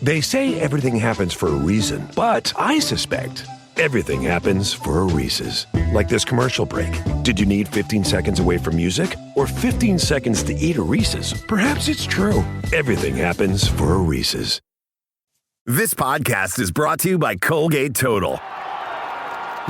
They say everything happens for a reason, but I suspect everything happens for a Reese's. Like this commercial break. Did you need 15 seconds away from music or 15 seconds to eat a Reese's? Perhaps it's true. Everything happens for a Reese's. This podcast is brought to you by Colgate Total.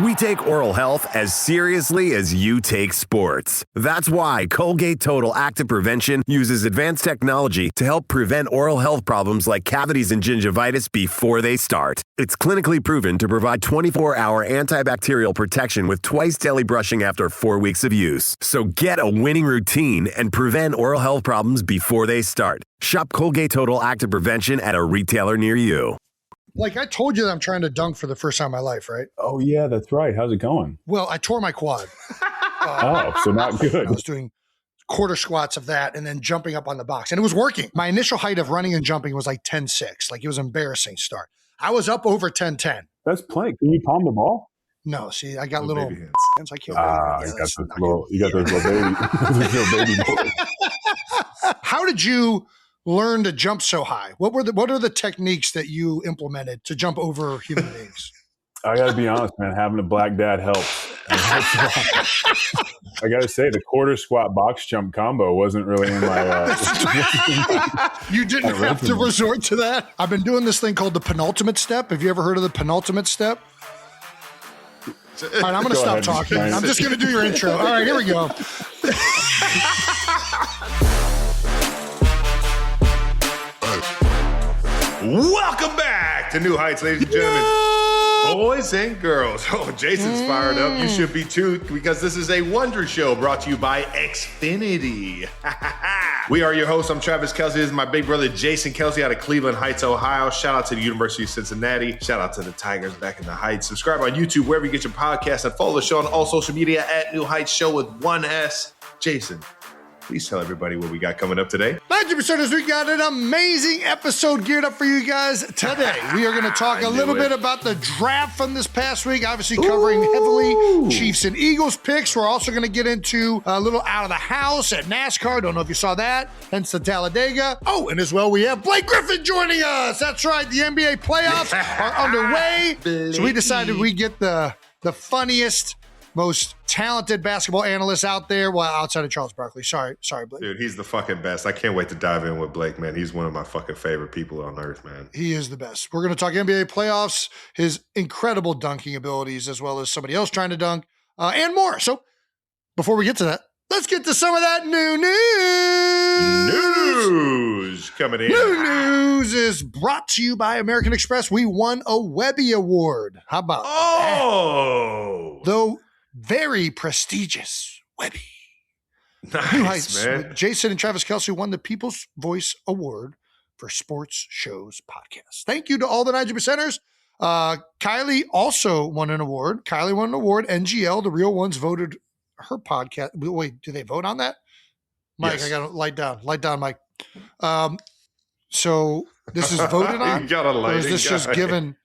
We take oral health as seriously as you take sports. That's why Colgate Total Active Prevention uses advanced technology to help prevent oral health problems like cavities and gingivitis before they start. It's clinically proven to provide 24-hour antibacterial protection with twice daily brushing after 4 weeks of use. So get a winning routine and prevent oral health problems before they start. Shop Colgate Total Active Prevention at a retailer near you. Like I told you that I'm trying to dunk for the first time in my life, right? Oh, yeah, that's right. How's it going? Well, I tore my quad. So not good. I was doing quarter squats of that and then jumping up on the box. And it was working. My initial height of running and jumping was like 10.6. Like it was an embarrassing start. I was up over 10.10. That's plenty. Can you palm the ball? No, see, I got little hands. I can't You got those little baby boys. How did you learn to jump so high? What are the techniques that you implemented to jump over human beings? I got to be honest, man. Having a black dad helps. I got to say, the quarter squat box jump combo wasn't really in my. You didn't have to resort to that. I've been doing this thing called the penultimate step. Have you ever heard of the penultimate step? All right, I'm going to stop talking. I'm just going to do your intro. All right, here we go. Welcome back to New Heights, ladies and gentlemen. Boys and girls. Oh, Jason's fired up. You should be too, because this is a Wondery show brought to you by Xfinity. We are your hosts. I'm Travis Kelce. This is my big brother, Jason Kelce, out of Cleveland Heights, Ohio. Shout out to the University of Cincinnati. Shout out to the Tigers back in the Heights. Subscribe on YouTube, wherever you get your podcasts, and follow the show on all social media at New Heights Show with one S. Jason, please tell everybody what we got coming up today. 90%ers, we got an amazing episode geared up for you guys today. We are going to talk a little bit about the draft from this past week, obviously covering heavily Chiefs and Eagles picks. We're also going to get into a little out of the house at NASCAR. Don't know if you saw that. Hence the Talladega. Oh, and as well, we have Blake Griffin joining us. That's right. The NBA playoffs are underway. So we decided we get the funniest, most talented basketball analyst out there. Well, outside of Charles Barkley. Sorry, Blake. Dude, he's the fucking best. I can't wait to dive in with Blake, man. He's one of my fucking favorite people on earth, man. He is the best. We're going to talk NBA playoffs, his incredible dunking abilities, as well as somebody else trying to dunk, and more. So before we get to that, let's get to some of that new news coming in. New news is brought to you by American Express. We won a Webby Award. How about that? Though very prestigious Webby. Nice, New Heights, man. Jason and Travis Kelce won the People's Voice Award for Sports Shows Podcast. Thank you to all the 90%ers. Kylie also won an award. Kylie won an award. NGL, the real ones, voted her podcast. Wait, do they vote on that? Mike, yes. I got to light down. Light down, Mike. So this is voted on? You got a lighting or is this guy. just given?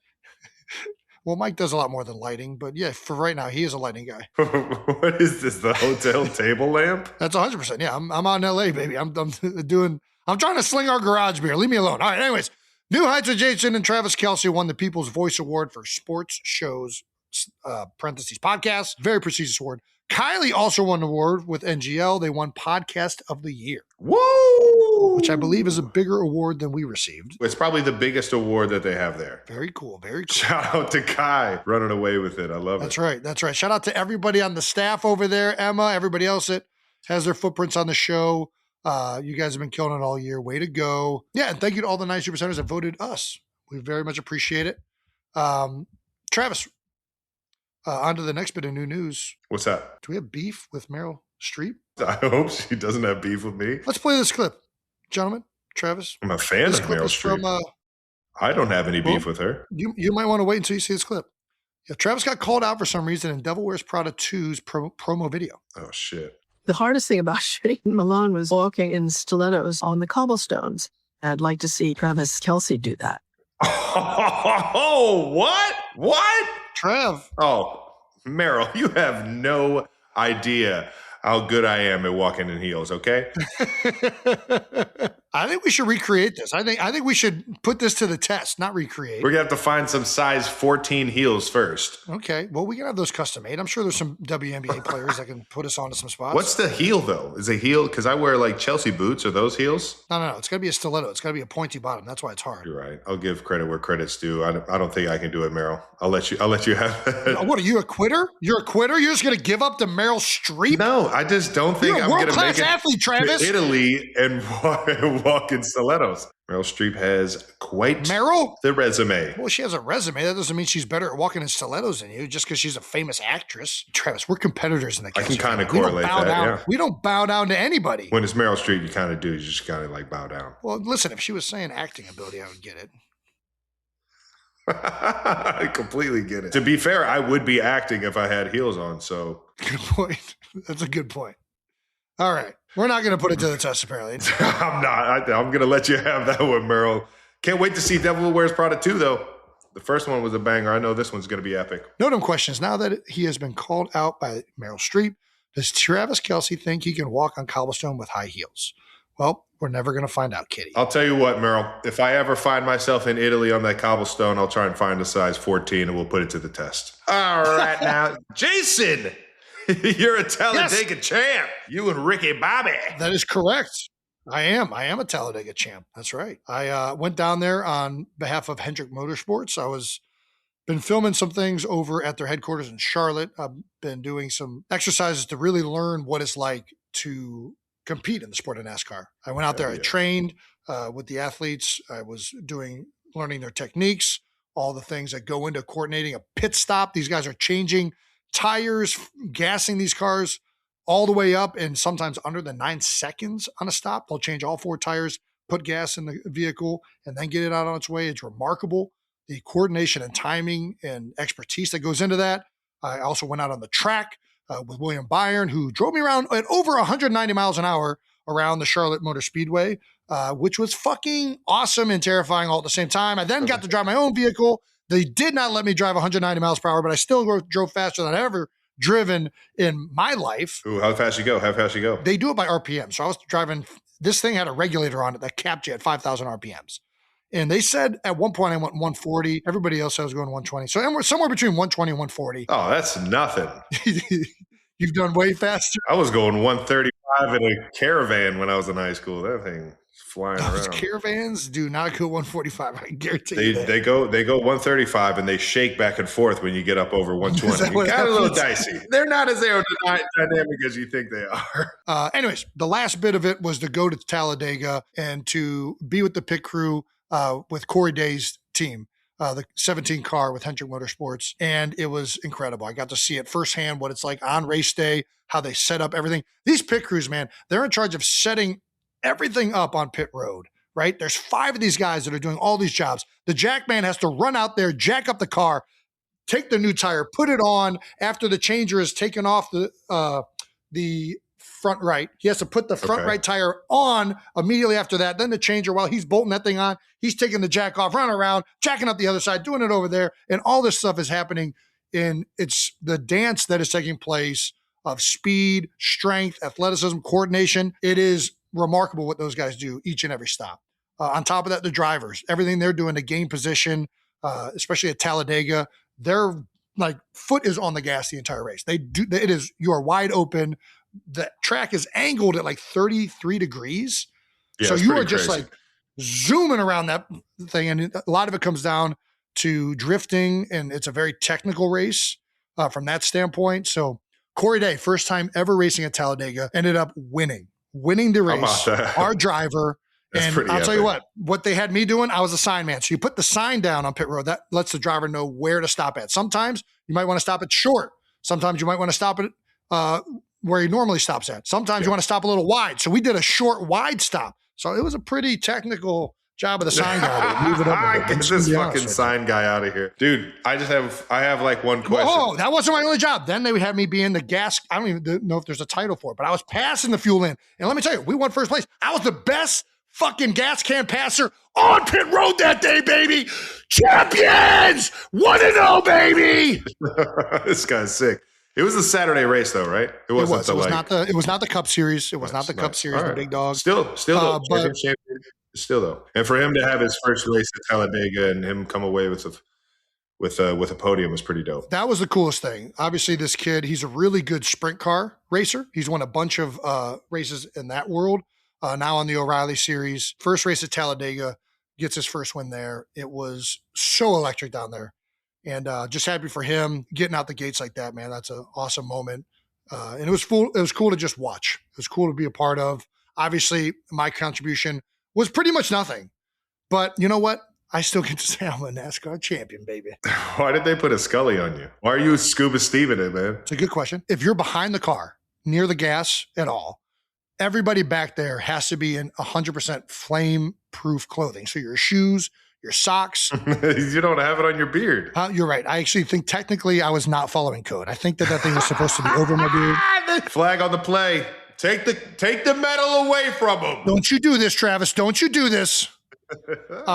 Well, Mike does a lot more than lighting, but yeah, for right now, he is a lighting guy. What is this? The hotel table lamp? That's 100%. Yeah, I'm on LA, baby. I'm trying to sling our garage beer. Leave me alone. All right. Anyways, New Heights with Jason and Travis Kelce won the People's Voice Award for Sports Shows, parentheses, podcast. Very prestigious award. Kylie also won an award with NGL. They won Podcast of the Year. Woo! Which I believe is a bigger award than we received. It's probably the biggest award that they have there. Very cool. Very cool. Shout out to Kai running away with it. I love it. That's right. Shout out to everybody on the staff over there, Emma, everybody else that has their footprints on the show. You guys have been killing it all year. Way to go. Yeah, and thank you to all the 90% that voted us. We very much appreciate it. Travis, on to the next bit of new news. What's that? Do we have beef with Meryl Streep? I hope she doesn't have beef with me. Let's play this clip. Gentlemen, Travis. I'm a fan of Meryl Streep. I don't have any beef with her. You might want to wait until you see this clip. Yeah, Travis got called out for some reason in Devil Wears Prada 2's promo video. Oh, shit. The hardest thing about shooting in Milan was walking in stilettos on the cobblestones. I'd like to see Travis Kelce do that. Oh, what? What? Trev. Oh, Meryl, you have no idea how good I am at walking in heels, okay? I think we should recreate this. I think we should put this to the test, not recreate. We're going to have to find some size 14 heels first. Okay. Well, we can have those custom made. I'm sure there's some WNBA players that can put us onto some spots. What's the heel, though? Is a heel? Because I wear like Chelsea boots. Are those heels? No. It's got to be a stiletto. It's got to be a pointy bottom. That's why it's hard. You're right. I'll give credit where credit's due. I don't think I can do it, Meryl. I'll let you have it. What, are you a quitter? You're a quitter? You're just going to give up to Meryl Streep? No, I just don't think You're I'm going to make it athlete, Travis. to Italy and walk in stilettos. Meryl Streep has quite the resume. Well, she has a resume. That doesn't mean she's better at walking in stilettos than you just because she's a famous actress. Travis, we're competitors in the I can kind of correlate that, yeah. We don't bow down to anybody. When it's Meryl Streep, you kind of do. You just kind of like bow down. Well, listen, if she was saying acting ability, I would get it. I completely get it. To be fair, I would be acting if I had heels on, so. Good point. That's a good point. All right. We're not going to put it to the test, apparently. I'm not. I'm going to let you have that one, Meryl. Can't wait to see Devil Wears Prada 2, though. The first one was a banger. I know this one's going to be epic. No dumb questions. Now that he has been called out by Meryl Streep, does Travis Kelce think he can walk on cobblestone with high heels? Well, we're never going to find out, Kitty. I'll tell you what, Meryl. If I ever find myself in Italy on that cobblestone, I'll try and find a size 14 and we'll put it to the test. All right, now, Jason, you're a Talladega champ. You and Ricky Bobby. That is correct. I am a Talladega champ. That's right. I went down there on behalf of Hendrick Motorsports. Been filming some things over at their headquarters in Charlotte. I've been doing some exercises to really learn what it's like to compete in the sport of NASCAR. I went out there. I trained with the athletes. I was learning their techniques, all the things that go into coordinating a pit stop. These guys are changing tires, gassing these cars all the way up and sometimes under the 9 seconds on a stop. They'll change all 4 tires, put gas in the vehicle, and then get it out on its way. It's remarkable, the coordination and timing and expertise that goes into that. I also went out on the track with William Byron, who drove me around at over 190 miles an hour around the Charlotte Motor Speedway, which was fucking awesome and terrifying all at the same time. I then got to drive my own vehicle. They did not let me drive 190 miles per hour, but I still drove faster than I've ever driven in my life. Ooh, how fast you go? They do it by RPM. So I was driving, this thing had a regulator on it that capped you at 5,000 RPMs. And they said at one point I went 140. Everybody else said I was going 120. So we're somewhere between 120 and 140. Oh, that's nothing. You've done way faster. I was going 135 in a Caravan when I was in high school. That thing is flying around. Caravans do not go 145. I guarantee you that. They go 135 and they shake back and forth when you get up over 120. It got a little dicey. They're not as aerodynamic as you think they are. Anyways, the last bit of it was to go to Talladega and to be with the pit crew with Corey Day's team, the 17 car with Hendrick Motorsports. And it was incredible. I got to see it firsthand, what it's like on race day, how they set up everything. These pit crews, man, they're in charge of setting everything up on pit road, right? There's 5 of these guys that are doing all these jobs. The jack man has to run out there, jack up the car, take the new tire, put it on after the changer is taken off the front right. He has to put the front right tire on immediately after that. Then the changer, while he's bolting that thing on, he's taking the jack off, running around, jacking up the other side, doing it over there. And all this stuff is happening it's the dance that is taking place of speed, strength, athleticism, coordination. It is remarkable what those guys do each and every stop. On top of that, the drivers, everything they're doing to gain position, especially at Talladega, their foot is on the gas the entire race. You are wide open. The track is angled at 33 degrees. Yeah, so you are just crazy. Zooming around that thing. And a lot of it comes down to drifting, and it's a very technical race from that standpoint. So Corey Day, first time ever racing at Talladega, ended up winning the race. Our driver. That's and I'll tell you what they had me doing, I was a sign man. So you put the sign down on pit road. That lets the driver know where to stop at. Sometimes you might want to stop it short. Sometimes you might want to stop it where he normally stops at. Sometimes you want to stop a little wide. So we did a short, wide stop. So it was a pretty technical job of the sign guy to move it up. Get this fucking sign guy out of here. Dude, I have one question. Oh, that wasn't my only job. Then they would have me be in the gas. I don't even know if there's a title for it, but I was passing the fuel in. And let me tell you, we won first place. I was the best fucking gas can passer on pit road that day, baby. Champions! 1-0, baby! This guy's sick. It was the Saturday race, though, right? It wasn't. It was not the Cup Series. It was not the Cup Series. Right. The big dog. Still though. But Still though, and for him to have his first race at Talladega and him come away with a podium was pretty dope. That was the coolest thing. Obviously, this kid, he's a really good sprint car racer. He's won a bunch of races in that world. Now on the O'Reilly Series, first race at Talladega, gets his first win there. It was so electric down there, and just happy for him getting out the gates like that, man. That's an awesome moment, and it was cool. It was cool to just watch. It was cool to be a part of. Obviously, my contribution was pretty much nothing, but you know what? I still get to say I'm a NASCAR champion, baby. Why did they put a Scully on you? Why are you Scuba Steven it, man? It's a good question. If you're behind the car, near the gas at all, everybody back there has to be in 100% flame-proof clothing. So your shoes, your socks. You don't have it on your beard. You're right. I actually think technically I was not following code. I think that thing was supposed to be over my beard. Flag on the play. Take the medal away from him. Don't you do this, Travis. Don't you do this. But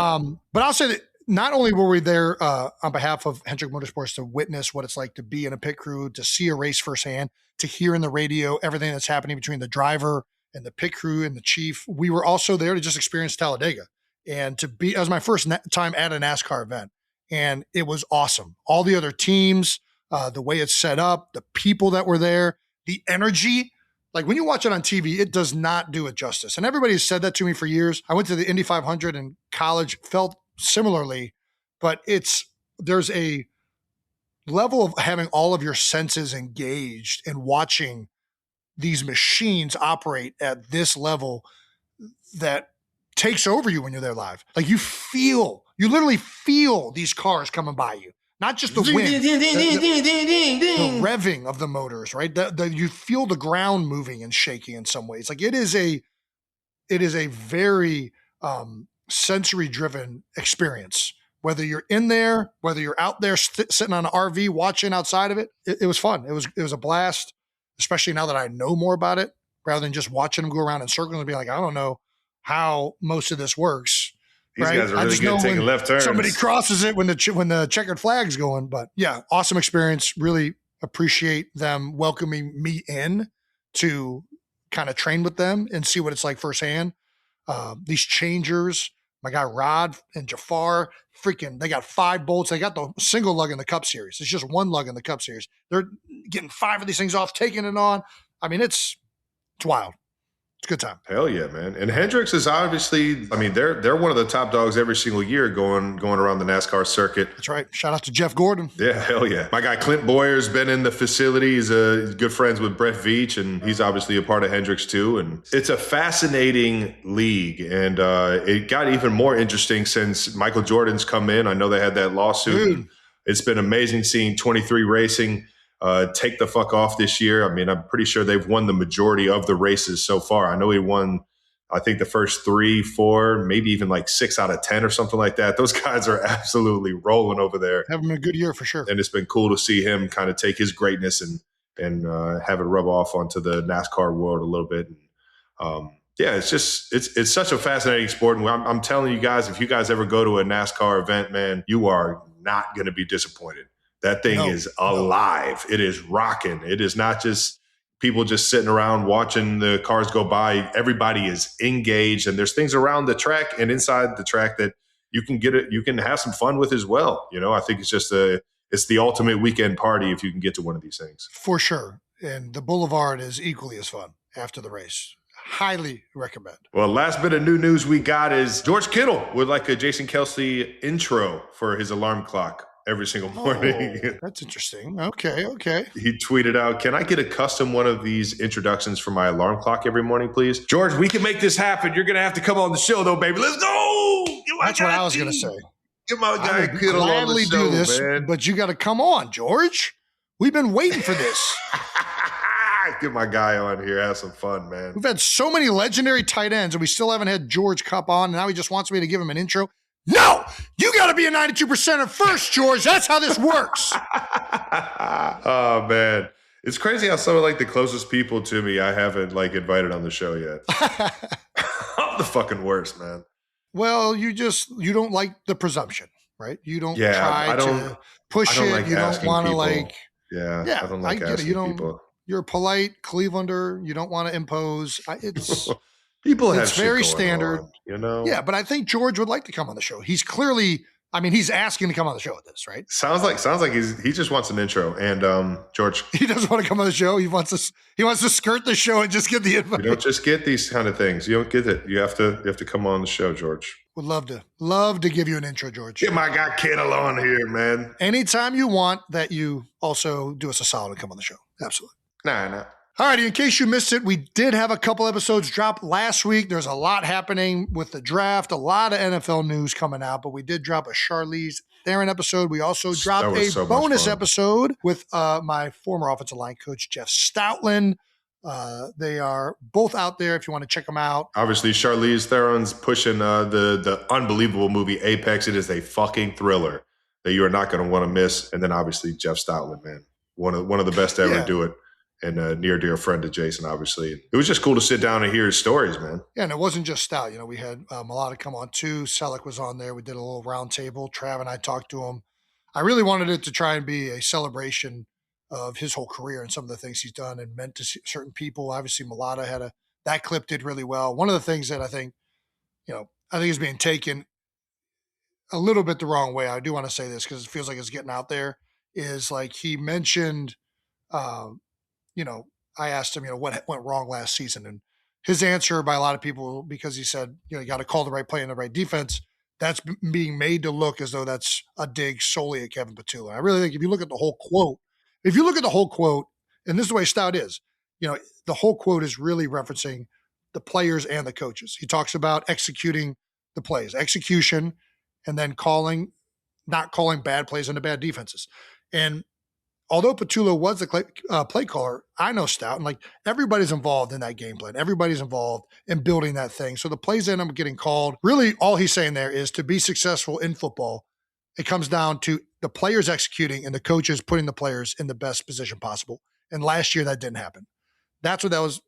I'll say that not only were we there on behalf of Hendrick Motorsports to witness what it's like to be in a pit crew, to see a race firsthand, to hear in the radio everything that's happening between the driver and the pit crew and the chief. We were also there to just experience Talladega and to be, it was my first time at a NASCAR event. And it was awesome. All the other teams, the way it's set up, the people that were there, the energy. Like when you watch it on TV, it does not do it justice. And everybody has said that to me for years. I went to the Indy 500 in college, felt similarly, but there's a level of having all of your senses engaged and watching these machines operate at this level that takes over you when you're there live. Like you literally feel these cars coming by you. Not just the wind, the revving of the motors, right? You feel the ground moving and shaking in some ways. Like it is a very sensory-driven experience. Whether you're in there, whether you're out there sitting on an RV watching outside of it, it was fun. It was a blast, especially now that I know more about it, rather than just watching them go around in circles and be like, I don't know how most of this works. These right? guys are really good taking left turns. Somebody crosses it when the checkered flag's going. But yeah, awesome experience. Really appreciate them welcoming me in to kind of train with them and see what it's like firsthand. These changers, my guy Rod and Jafar, they got 5 bolts. They got the single lug in the Cup Series. It's just 1 lug in the Cup Series. They're getting 5 of these things off, taking it on. I mean, it's wild. It's a good time. Hell yeah, man. And Hendricks is obviously, I mean, they're one of the top dogs every single year going around the NASCAR circuit. That's right. Shout out to Jeff Gordon. Yeah, hell yeah. My guy Clint Boyer's been in the facility. He's good friends with Brett Veach, and he's obviously a part of Hendricks too. And it's a fascinating league. And it got even more interesting since Michael Jordan's come in. I know they had that lawsuit. Dude. It's been amazing seeing 23 Racing take the fuck off this year. I mean, I'm pretty sure they've won the majority of the races so far. I know he won, I think, the first 3, 4, maybe even like 6 out of 10 or something like that. Those guys are absolutely rolling over there. Having a good year for sure. And it's been cool to see him kind of take his greatness and have it rub off onto the NASCAR world a little bit. And, yeah, it's such a fascinating sport. And I'm telling you guys, if you guys ever go to a NASCAR event, man, you are not going to be disappointed. That thing is alive. It is rocking. It is not just people just sitting around watching the cars go by. Everybody is engaged, and there's things around the track and inside the track that you can have some fun with as well. You know, I think it's just it's the ultimate weekend party if you can get to one of these things. For sure. And the Boulevard is equally as fun after the race. Highly recommend. Well, last bit of new news we got is George Kittle would like a Jason Kelsey intro for his alarm clock every single morning. Oh, that's interesting. Okay. He tweeted out, "Can I get a custom one of these introductions for my alarm clock every morning, please?" George, we can make this happen. You're going to have to come on the show, though, baby. Let's go. That's what I was going to say. Get my guy Kittle on the show, do this, man. But you got to come on, George. We've been waiting for this. Get my guy on here. Have some fun, man. We've had so many legendary tight ends, and we still haven't had George Cup on, and now he just wants me to give him an intro. No, you got to be a 92%er first, George. That's how this works. Oh, man. It's crazy how some of like the closest people to me I haven't like invited on the show yet. I'm the fucking worst, man. Well, you don't like the presumption, right? You don't try to push it. like you don't want to like Yeah, I don't like get it. asking people. You're a polite Clevelander. You don't want to impose. People have it's shit very going standard. on, you know? Yeah, but I think George would like to come on the show. He's clearly, he's asking to come on the show with this, right? Sounds like he just wants an intro. And George, he doesn't want to come on the show. He wants to skirt the show and just get the info. You don't just get these kind of things. You don't get it. You have to come on the show, George. Would love to give you an intro, George. Get my guy Kittle on here, man. Anytime you want that, you also do us a solid and come on the show. Absolutely. Nah. All right, in case you missed it, we did have a couple episodes drop last week. There's a lot happening with the draft, a lot of NFL news coming out, but we did drop a Charlize Theron episode. We also dropped a bonus episode with my former offensive line coach, Jeff Stoutland. They are both out there if you want to check them out. Obviously, Charlize Theron's pushing the unbelievable movie Apex. It is a fucking thriller that you are not going to want to miss. And then obviously Jeff Stoutland, man, one of the best to ever do it. And a near dear friend to Jason, obviously. It was just cool to sit down and hear his stories, man. Yeah, and it wasn't just Stout. We had Malata come on too. Selleck was on there. We did a little round table. Trav and I talked to him. I really wanted it to try and be a celebration of his whole career and some of the things he's done and meant to certain people. Obviously, Malata that clip did really well. One of the things that I think is being taken a little bit the wrong way. I do want to say this because it feels like it's getting out there. Is like he mentioned. I asked him, what went wrong last season? And his answer by a lot of people, because he said, you got to call the right play and the right defense, that's being made to look as though that's a dig solely at Kevin Petula. I really think if you look at the whole quote, and this is the way Stout is, the whole quote is really referencing the players and the coaches. He talks about executing the plays, execution, and then not calling bad plays into bad defenses. And although Petula was the play caller, I know Stout, and everybody's involved in that game plan. Everybody's involved in building that thing. So the plays end up getting called. Really, all he's saying there is to be successful in football, it comes down to the players executing and the coaches putting the players in the best position possible. And last year, that didn't happen. That's what that was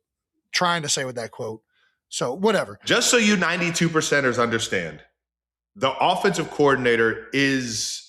trying to say with that quote. So whatever. Just so you 92%ers understand, the offensive coordinator is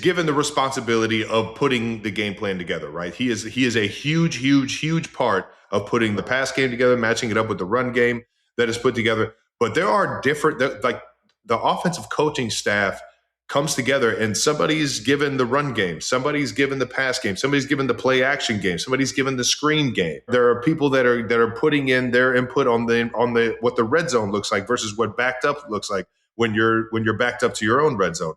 given the responsibility of putting the game plan together, right? He is a huge part of putting the pass game together, matching it up with the run game that is put together. But there are the offensive coaching staff comes together and somebody's given the run game, somebody's given the pass game, somebody's given the play action game, somebody's given the screen game. There are people that are putting in their input on the what the red zone looks like versus what backed up looks like when you're backed up to your own red zone.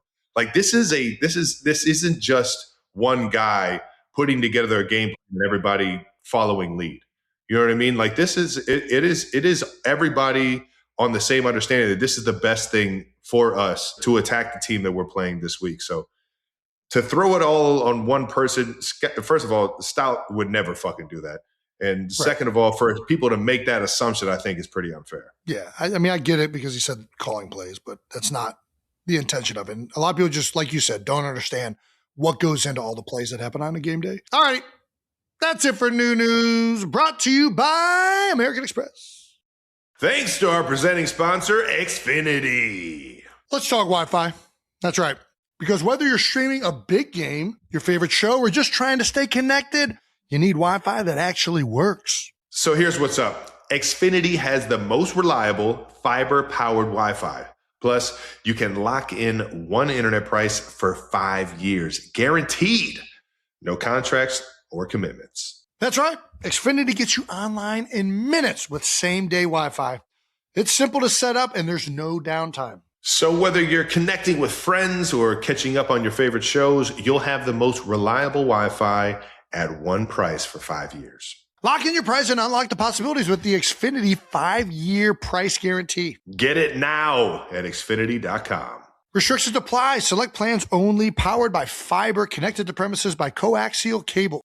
This isn't just one guy putting together a game and everybody following lead. You know what I mean? It is everybody on the same understanding that this is the best thing for us to attack the team that we're playing this week. So to throw it all on one person, first of all, Stout would never fucking do that. And second of all, for people to make that assumption, I think is pretty unfair. Yeah. I get it because he said calling plays, but that's not the intention of it. And a lot of people just, like you said, don't understand what goes into all the plays that happen on a game day. All right. That's it for New News, brought to you by American Express. Thanks to our presenting sponsor, Xfinity. Let's talk Wi-Fi. That's right. Because whether you're streaming a big game, your favorite show, or just trying to stay connected, you need Wi-Fi that actually works. So here's what's up. Xfinity has the most reliable fiber-powered Wi-Fi. Plus, you can lock in one internet price for 5 years, guaranteed. No contracts or commitments. That's right. Xfinity gets you online in minutes with same-day Wi-Fi. It's simple to set up, and there's no downtime. So whether you're connecting with friends or catching up on your favorite shows, you'll have the most reliable Wi-Fi at one price for 5 years. Lock in your price and unlock the possibilities with the Xfinity 5-year price guarantee. Get it now at Xfinity.com. Restrictions apply. Select plans only. Powered by fiber. Connected to premises by coaxial cable.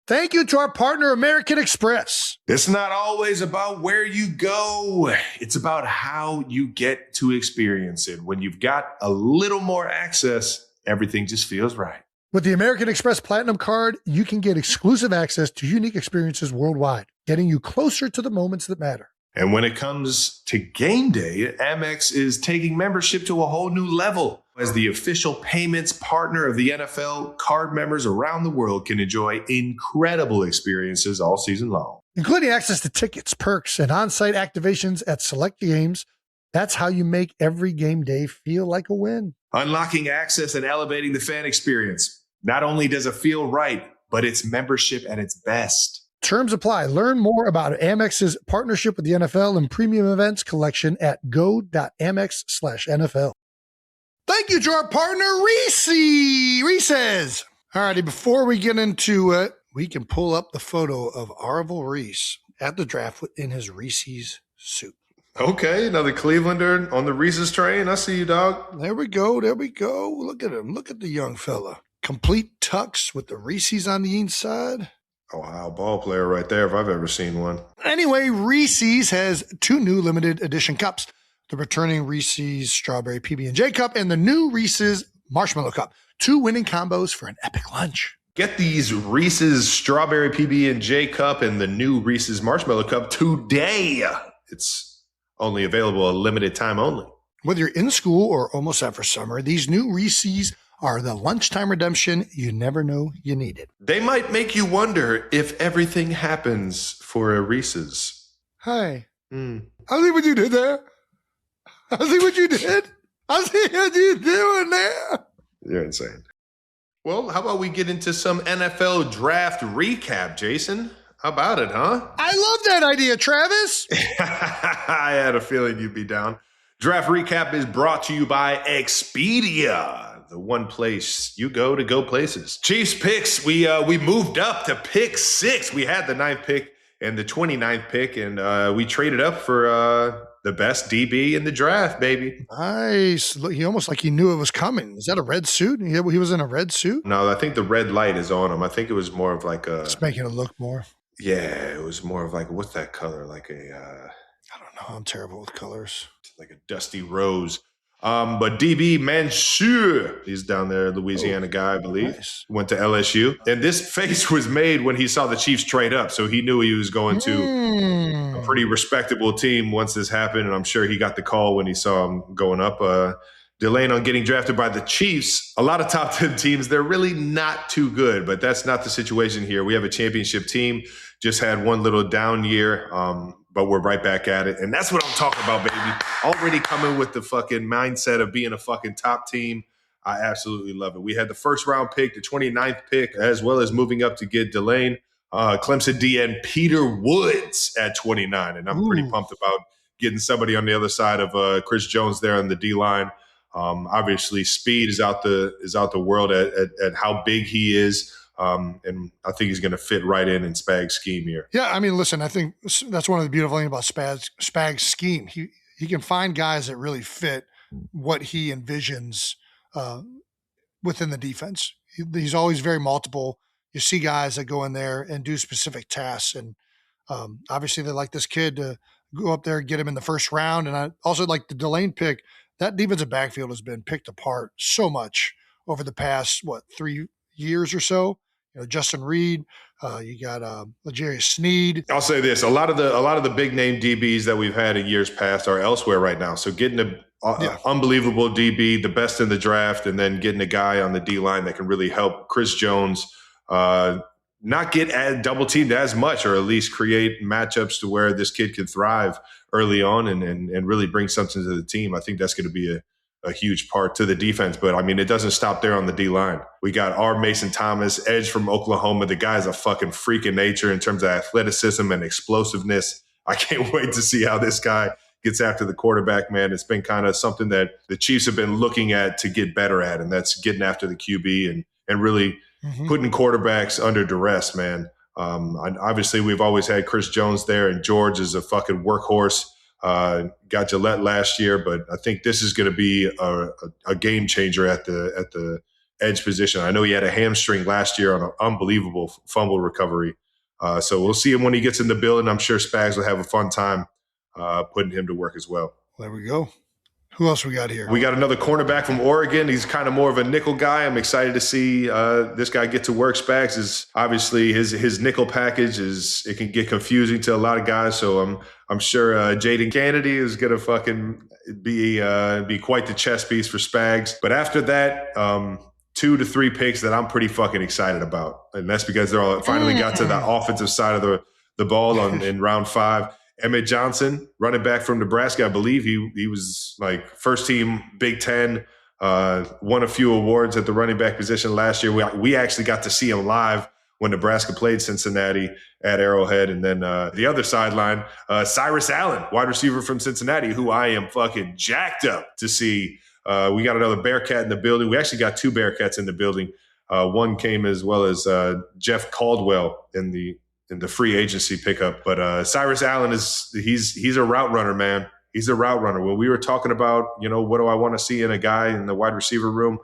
Thank you to our partner, American Express. It's not always about where you go. It's about how you get to experience it. When you've got a little more access, everything just feels right. With the American Express Platinum Card, you can get exclusive access to unique experiences worldwide, getting you closer to the moments that matter. And when it comes to game day, Amex is taking membership to a whole new level. As the official payments partner of the NFL, card members around the world can enjoy incredible experiences all season long. Including access to tickets, perks, and on-site activations at select games. That's how you make every game day feel like a win. Unlocking access and elevating the fan experience. Not only does it feel right, but it's membership at its best. Terms apply. Learn more about Amex's partnership with the NFL and premium events collection at go.amex/NFL. Thank you to our partner, Reese's. All righty, before we get into it, we can pull up the photo of Arvil Reese at the draft in his Reese's suit. Okay, another Clevelander on the Reese's train. I see you, dog. There we go. Look at him. Look at the young fella. Complete tux with the Reese's on the inside. Ohio ball player right there if I've ever seen one. Anyway, Reese's has 2 new limited edition cups. The returning Reese's Strawberry PB&J Cup and the new Reese's Marshmallow Cup. 2 winning combos for an epic lunch. Get these Reese's Strawberry PB&J Cup and the new Reese's Marshmallow Cup today. It's only available a limited time only. Whether you're in school or almost out for summer, these new Reese's are the lunchtime redemption you never know you needed. They might make you wonder if everything happens for a Reese's. Hi. I see what you did there. I see what you did. I see what you're doing there. You're insane. Well, how about we get into some NFL draft recap, Jason? How about it, huh? I love that idea, Travis. I had a feeling you'd be down. Draft recap is brought to you by Expedia, the one place you go to go places. Chiefs picks, we moved up to pick 6. We had the 9th pick and the 29th pick, and we traded up for the best DB in the draft, baby. Nice. Look, he almost like he knew it was coming. Is that a red suit? He was in a red suit? No, I think the red light is on him. I think it was more of like a... It's making it look more. Yeah, it was more of like, what's that color? Like a... I don't know. I'm terrible with colors. Like a dusty rose. But DB Mansour, he's down there, Louisiana guy, I believe. Nice. Went to LSU. And this face was made when he saw the Chiefs trade up. So he knew he was going to a pretty respectable team once this happened. And I'm sure he got the call when he saw him going up. Delaying on getting drafted by the Chiefs. A lot of top 10 teams, they're really not too good. But that's not the situation here. We have a championship team. Just had one little down year. But we're right back at it. And that's what I'm talking about, baby. Already coming with the fucking mindset of being a fucking top team. I absolutely love it. We had the 1st round pick, the 29th pick, as well as moving up to get Delane, Clemson DN Peter Woods at 29. And I'm pretty pumped about getting somebody on the other side of Chris Jones there on the D-line. Obviously, speed is out the world at how big he is. And I think he's going to fit right in Spag's scheme here. Yeah, I mean, listen, I think that's one of the beautiful things about Spag's scheme. He can find guys that really fit what he envisions within the defense. He's always very multiple. You see guys that go in there and do specific tasks. And obviously they like this kid to go up there and get him in the 1st round. And I also like the Delane pick. That defensive backfield has been picked apart so much over the past, 3 years or so. You know, Justin Reed, you got L'Jarius Sneed. I'll say this: a lot of the big name DBs that we've had in years past are elsewhere right now. So getting an unbelievable DB, the best in the draft, and then getting a guy on the D line that can really help Chris Jones not get double teamed as much, or at least create matchups to where this kid can thrive early on and really bring something to the team. I think that's going to be a huge part to the defense. But, I mean, it doesn't stop there on the D-line. We got our Mason Thomas, edge from Oklahoma. The guy's a fucking freak in nature in terms of athleticism and explosiveness. I can't wait to see how this guy gets after the quarterback, man. It's been kind of something that the Chiefs have been looking at to get better at, and that's getting after the QB and really putting quarterbacks under duress, man. Obviously, we've always had Chris Jones there, and George is a fucking workhorse. Got Gillette last year, but I think this is going to be a game changer at the edge position. I know he had a hamstring last year on an unbelievable fumble recovery. So we'll see him when he gets in the building. I'm sure Spags will have a fun time putting him to work as well. There we go. Who else we got here? We got another cornerback from Oregon. He's kind of more of a nickel guy. I'm excited to see this guy get to work. Spags is obviously his nickel package it can get confusing to a lot of guys. So I'm sure Jaden Kennedy is going to fucking it'd be quite the chess piece for Spags. But after that, 2 to 3 picks that I'm pretty fucking excited about. And that's because they're all finally got to the offensive side of the ball in round 5. Emmett Johnson, running back from Nebraska. I believe he was like first team Big Ten, won a few awards at the running back position last year. We actually got to see him live when Nebraska played Cincinnati at Arrowhead. And then the other sideline, Cyrus Allen, wide receiver from Cincinnati, who I am fucking jacked up to see. We got another Bearcat in the building. We actually got 2 Bearcats in the building. One came as well as Jeff Caldwell in the free agency pickup. But Cyrus Allen he's a route runner, man. He's a route runner. When we were talking about, what do I want to see in a guy in the wide receiver room,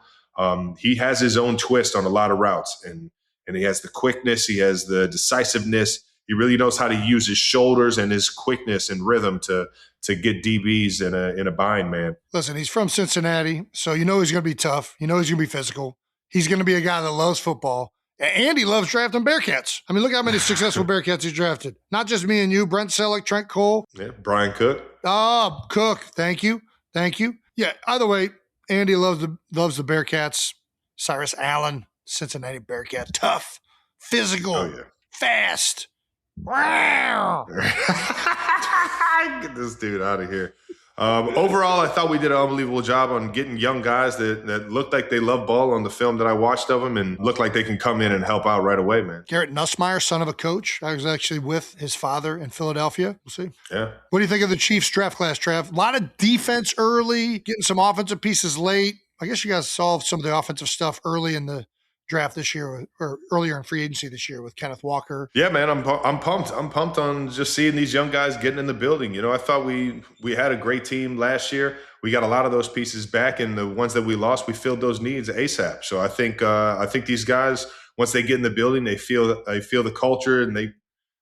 he has his own twist on a lot of routes. And he has the quickness. He has the decisiveness. He really knows how to use his shoulders and his quickness and rhythm to get DBs in a bind, man. Listen, he's from Cincinnati, so he's going to be tough. He's going to be physical. He's going to be a guy that loves football. And he loves drafting Bearcats. I mean, look how many successful Bearcats he's drafted. Not just me and you, Brent Selleck, Trent Cole. Yeah, Brian Cook. Oh, Cook. Thank you. Yeah, either way, Andy loves the Bearcats. Cyrus Allen, Cincinnati Bearcat. Tough, physical, fast. Wow. Get this dude out of here. Overall, I thought we did an unbelievable job on getting young guys that looked like they love ball on the film that I watched of them and look like they can come in and help out right away, man. Garrett Nussmeier, son of a coach. I was actually with his father in Philadelphia. We'll see. Yeah. What do you think of the Chiefs draft class, Trav? A lot of defense early, getting some offensive pieces late. I guess you guys solved some of the offensive stuff early in the draft this year or earlier in free agency this year with Kenneth Walker. Yeah, man, I'm pumped. I'm pumped on just seeing these young guys getting in the building. I thought we had a great team last year. We got a lot of those pieces back, and the ones that we lost, we filled those needs ASAP. So I think these guys, once they get in the building, they feel the culture and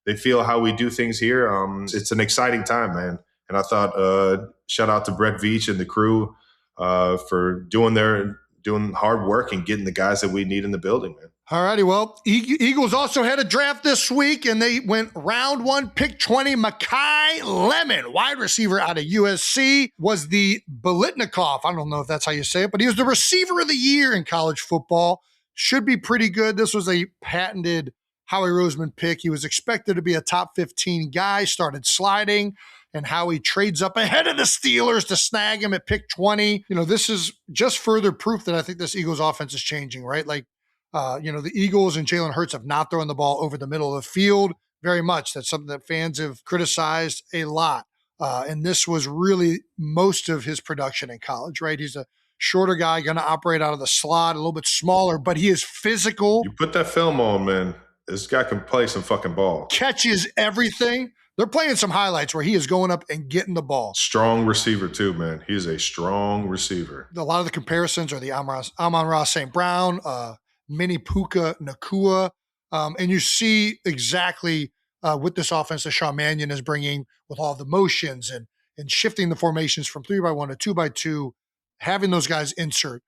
they feel how we do things here. It's an exciting time, man. And I thought shout out to Brett Veach and the crew for doing hard work and getting the guys that we need in the building, man. All righty. Well, Eagles also had a draft this week, and they went round 1, pick 20. Makai Lemon, wide receiver out of USC, was the Bolitnikov. I don't know if that's how you say it, but he was the receiver of the year in college football. Should be pretty good. This was a patented Howie Roseman pick. He was expected to be a top 15 guy, started sliding, and Howie trades up ahead of the Steelers to snag him at pick 20. This is just further proof that I think this Eagles offense is changing, right? Like, the Eagles and Jalen Hurts have not thrown the ball over the middle of the field very much. That's something that fans have criticized a lot. And this was really most of his production in college, right? He's a shorter guy, going to operate out of the slot, a little bit smaller, but he is physical. You put that film on, man. This guy can play some fucking ball. Catches everything. They're playing some highlights where he is going up and getting the ball. Strong receiver too, man. He's a strong receiver. A lot of the comparisons are the Amon-Ra St. Brown, Mini Puka Nakua. And you see exactly with this offense that Sean Mannion is bringing with all the motions and shifting the formations from 3-by-1 to 2-by-2, having those guys insert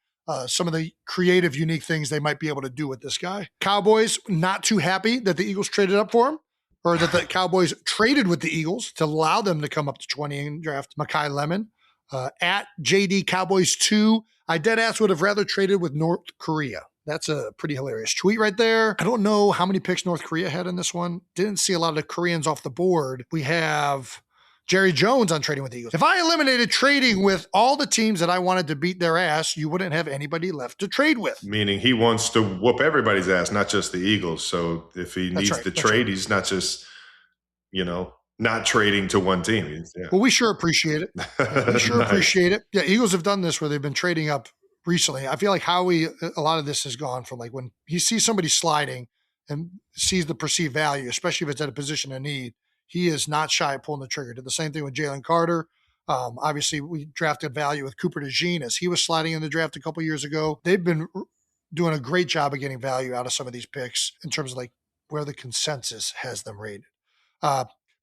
some of the creative, unique things they might be able to do with this guy. Cowboys not too happy that the Eagles traded up for him, or that the Cowboys traded with the Eagles to allow them to come up to 20 and draft Makai Lemon. At JD Cowboys 2, I deadass would have rather traded with North Korea. That's a pretty hilarious tweet right there. I don't know how many picks North Korea had in this one. Didn't see a lot of the Koreans off the board. We have Jerry Jones on trading with the Eagles. If I eliminated trading with all the teams that I wanted to beat their ass, you wouldn't have anybody left to trade with. Meaning he wants to whoop everybody's ass, not just the Eagles. So if he needs to trade, he's not just, not trading to one team. Yeah. Well, we sure appreciate it. Appreciate it. Yeah, Eagles have done this where they've been trading up recently. I feel like Howie, a lot of this has gone from like when he sees somebody sliding and sees the perceived value, especially if it's at a position of need, he is not shy at pulling the trigger. Did the same thing with Jalen Carter. Obviously, we drafted value with Cooper DeJean as he was sliding in the draft a couple years ago. They've been doing a great job of getting value out of some of these picks in terms of like where the consensus has them rated.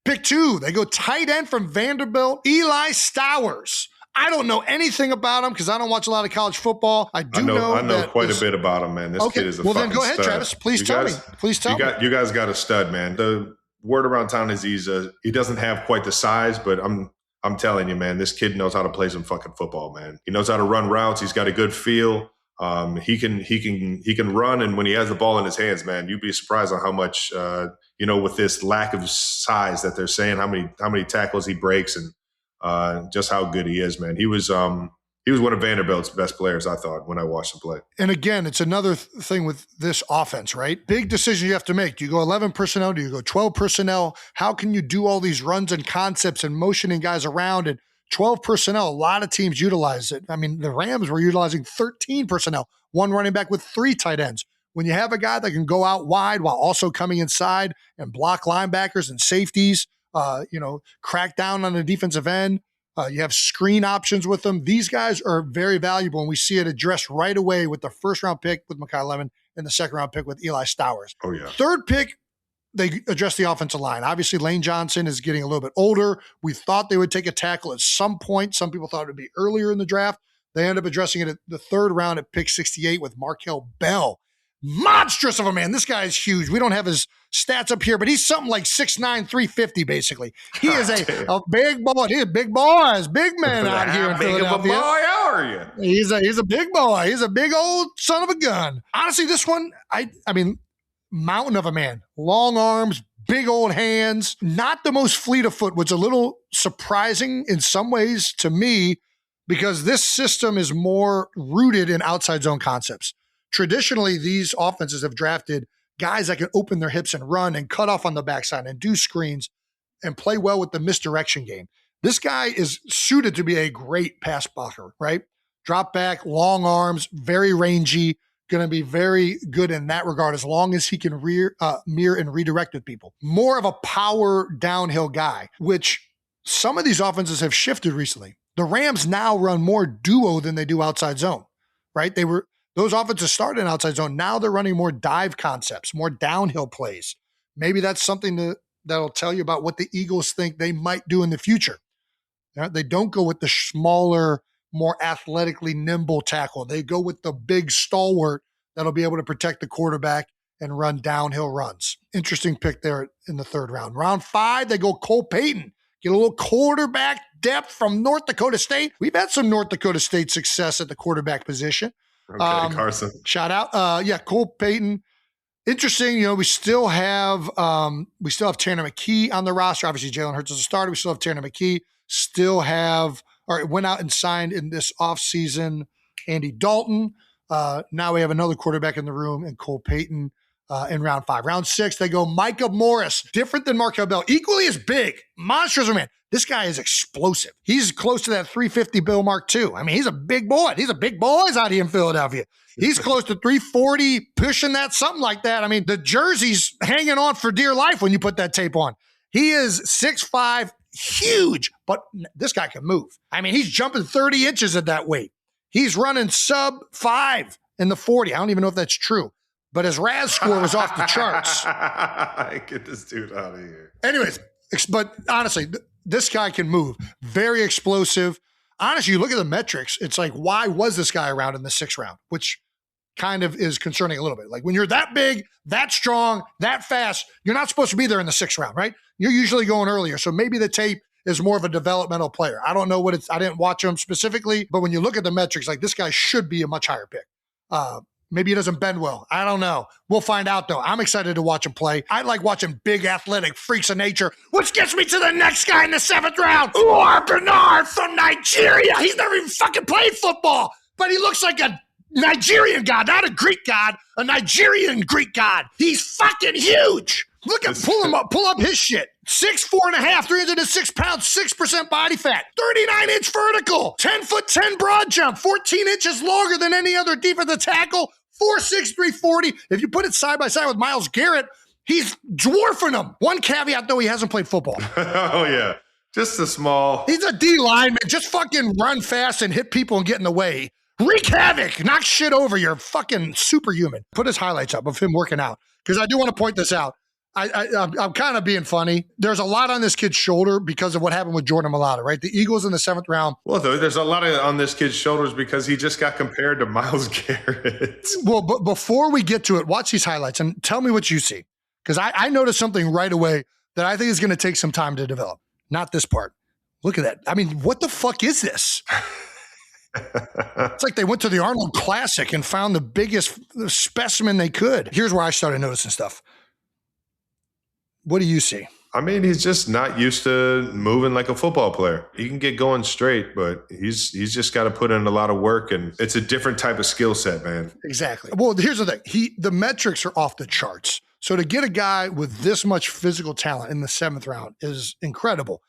Pick 2, they go tight end from Vanderbilt, Eli Stowers. I don't know anything about him because I don't watch a lot of college football. I know quite a bit about him, man. This kid is a fucking stud. Well, then go ahead, Travis. Please tell me. You guys got a stud, man. The word around town is he doesn't have quite the size, but I'm I'm telling you, man, this kid knows how to play some fucking football, man. He knows how to run routes. He's got a good feel. He can run, and when he has the ball in his hands, man, you'd be surprised on how much with this lack of size that they're saying, how many tackles he breaks, and just how good he is, man. He was one of Vanderbilt's best players, I thought, when I watched him play. And again, it's another thing with this offense, right? Big decision you have to make. Do you go 11 personnel? Do you go 12 personnel? How can you do all these runs and concepts and motioning guys around? And 12 personnel, a lot of teams utilize it. I mean, the Rams were utilizing 13 personnel, one running back with 3 tight ends. When you have a guy that can go out wide while also coming inside and block linebackers and safeties, crack down on the defensive end, you have screen options with them. These guys are very valuable, and we see it addressed right away with the first-round pick with Mekhi Lemon and the second-round pick with Eli Stowers. Oh, yeah. Third pick, they address the offensive line. Obviously, Lane Johnson is getting a little bit older. We thought they would take a tackle at some point. Some people thought it would be earlier in the draft. They end up addressing it at the third round at pick 68 with Markel Bell. Monstrous of a man. This guy is huge. We don't have his stats up here, but he's something like 6'9", 350, basically. He is a big boy. He's a big boy. He's a big man out here in Philadelphia. Big of a boy, how are you? He's a big boy. He's a big old son of a gun. Honestly, this one, I mean, mountain of a man. Long arms, big old hands. Not the most fleet of foot, which is a little surprising in some ways to me because this system is more rooted in outside zone concepts. Traditionally, these offenses have drafted guys that can open their hips and run and cut off on the backside and do screens and play well with the misdirection game. This guy is suited to be a great pass blocker, right? Drop back, long arms, very rangy, going to be very good in that regard as long as he can mirror and redirect with people. More of a power downhill guy, which some of these offenses have shifted recently. The Rams now run more duo than they do outside zone, right? Those offenses started in outside zone. Now they're running more dive concepts, more downhill plays. Maybe that's something that'll tell you about what the Eagles think they might do in the future. They don't go with the smaller, more athletically nimble tackle. They go with the big stalwart that'll be able to protect the quarterback and run downhill runs. Interesting pick there in the third round. Round 5, they go Cole Payton. Get a little quarterback depth from North Dakota State. We've had some North Dakota State success at the quarterback position. Okay, Carson. Shout out. Cole Payton. Interesting. We still have Tanner McKee on the roster. Obviously, Jalen Hurts is a starter. We still have Tanner McKee. Went out and signed in this offseason Andy Dalton. Now we have another quarterback in the room and Cole Payton in round 5. Round 6, they go Micah Morris. Different than Markel Bell. Equally as big. Monsters, man. This guy is explosive. He's close to that 350 bill mark too. I mean, he's a big boy. These are big boys out here in Philadelphia. He's close to 340, pushing that, something like that. I mean, the jersey's hanging on for dear life when you put that tape on. He is 6'5", huge, but this guy can move. I mean, he's jumping 30 inches at that weight. He's running sub 5 in the 40. I don't even know if that's true, but his RAS score was off the charts. Get this dude out of here. Anyways, but honestly, this guy can move. Very explosive. Honestly, you look at the metrics, it's like, why was this guy around in the 6th round? Which kind of is concerning a little bit. Like when you're that big, that strong, that fast, you're not supposed to be there in the 6th round, right? You're usually going earlier. So maybe the tape is more of a developmental player. I don't know what I didn't watch him specifically, but when you look at the metrics, like this guy should be a much higher pick. Maybe he doesn't bend well. I don't know. We'll find out, though. I'm excited to watch him play. I like watching big athletic freaks of nature, which gets me to the next guy in the 7th round, Uar Bernard from Nigeria. He's never even fucking played football, but he looks like a Nigerian god, not a Greek god, a Nigerian Greek god. He's fucking huge. Look at, pull up his shit. 6'4.5", 306 pounds, 6% body fat, 39-inch vertical, 10'10" broad jump, 14 inches longer than any other defensive tackle, 4'6", 340. If you put it side by side with Myles Garrett, he's dwarfing him. One caveat, though, he hasn't played football. Oh, yeah. Just a small. He's a D lineman. Just fucking run fast and hit people and get in the way. Wreak havoc. Knock shit over. You're fucking superhuman. Put his highlights up of him working out, because I do want to point this out. I'm kind of being funny. There's a lot on this kid's shoulder because of what happened with Jordan Mailata, right? The Eagles in the 7th round. Well, there's a lot on this kid's shoulders because he just got compared to Myles Garrett. Well, but before we get to it, watch these highlights and tell me what you see. Because I noticed something right away that I think is going to take some time to develop. Not this part. Look at that. I mean, what the fuck is this? It's like they went to the Arnold Classic and found the biggest specimen they could. Here's where I started noticing stuff. What do you see? I mean, he's just not used to moving like a football player. He can get going straight, but he's just got to put in a lot of work, and it's a different type of skill set, man. Exactly. Well, here's the thing. The metrics are off the charts. So to get a guy with this much physical talent in the 7th round is incredible.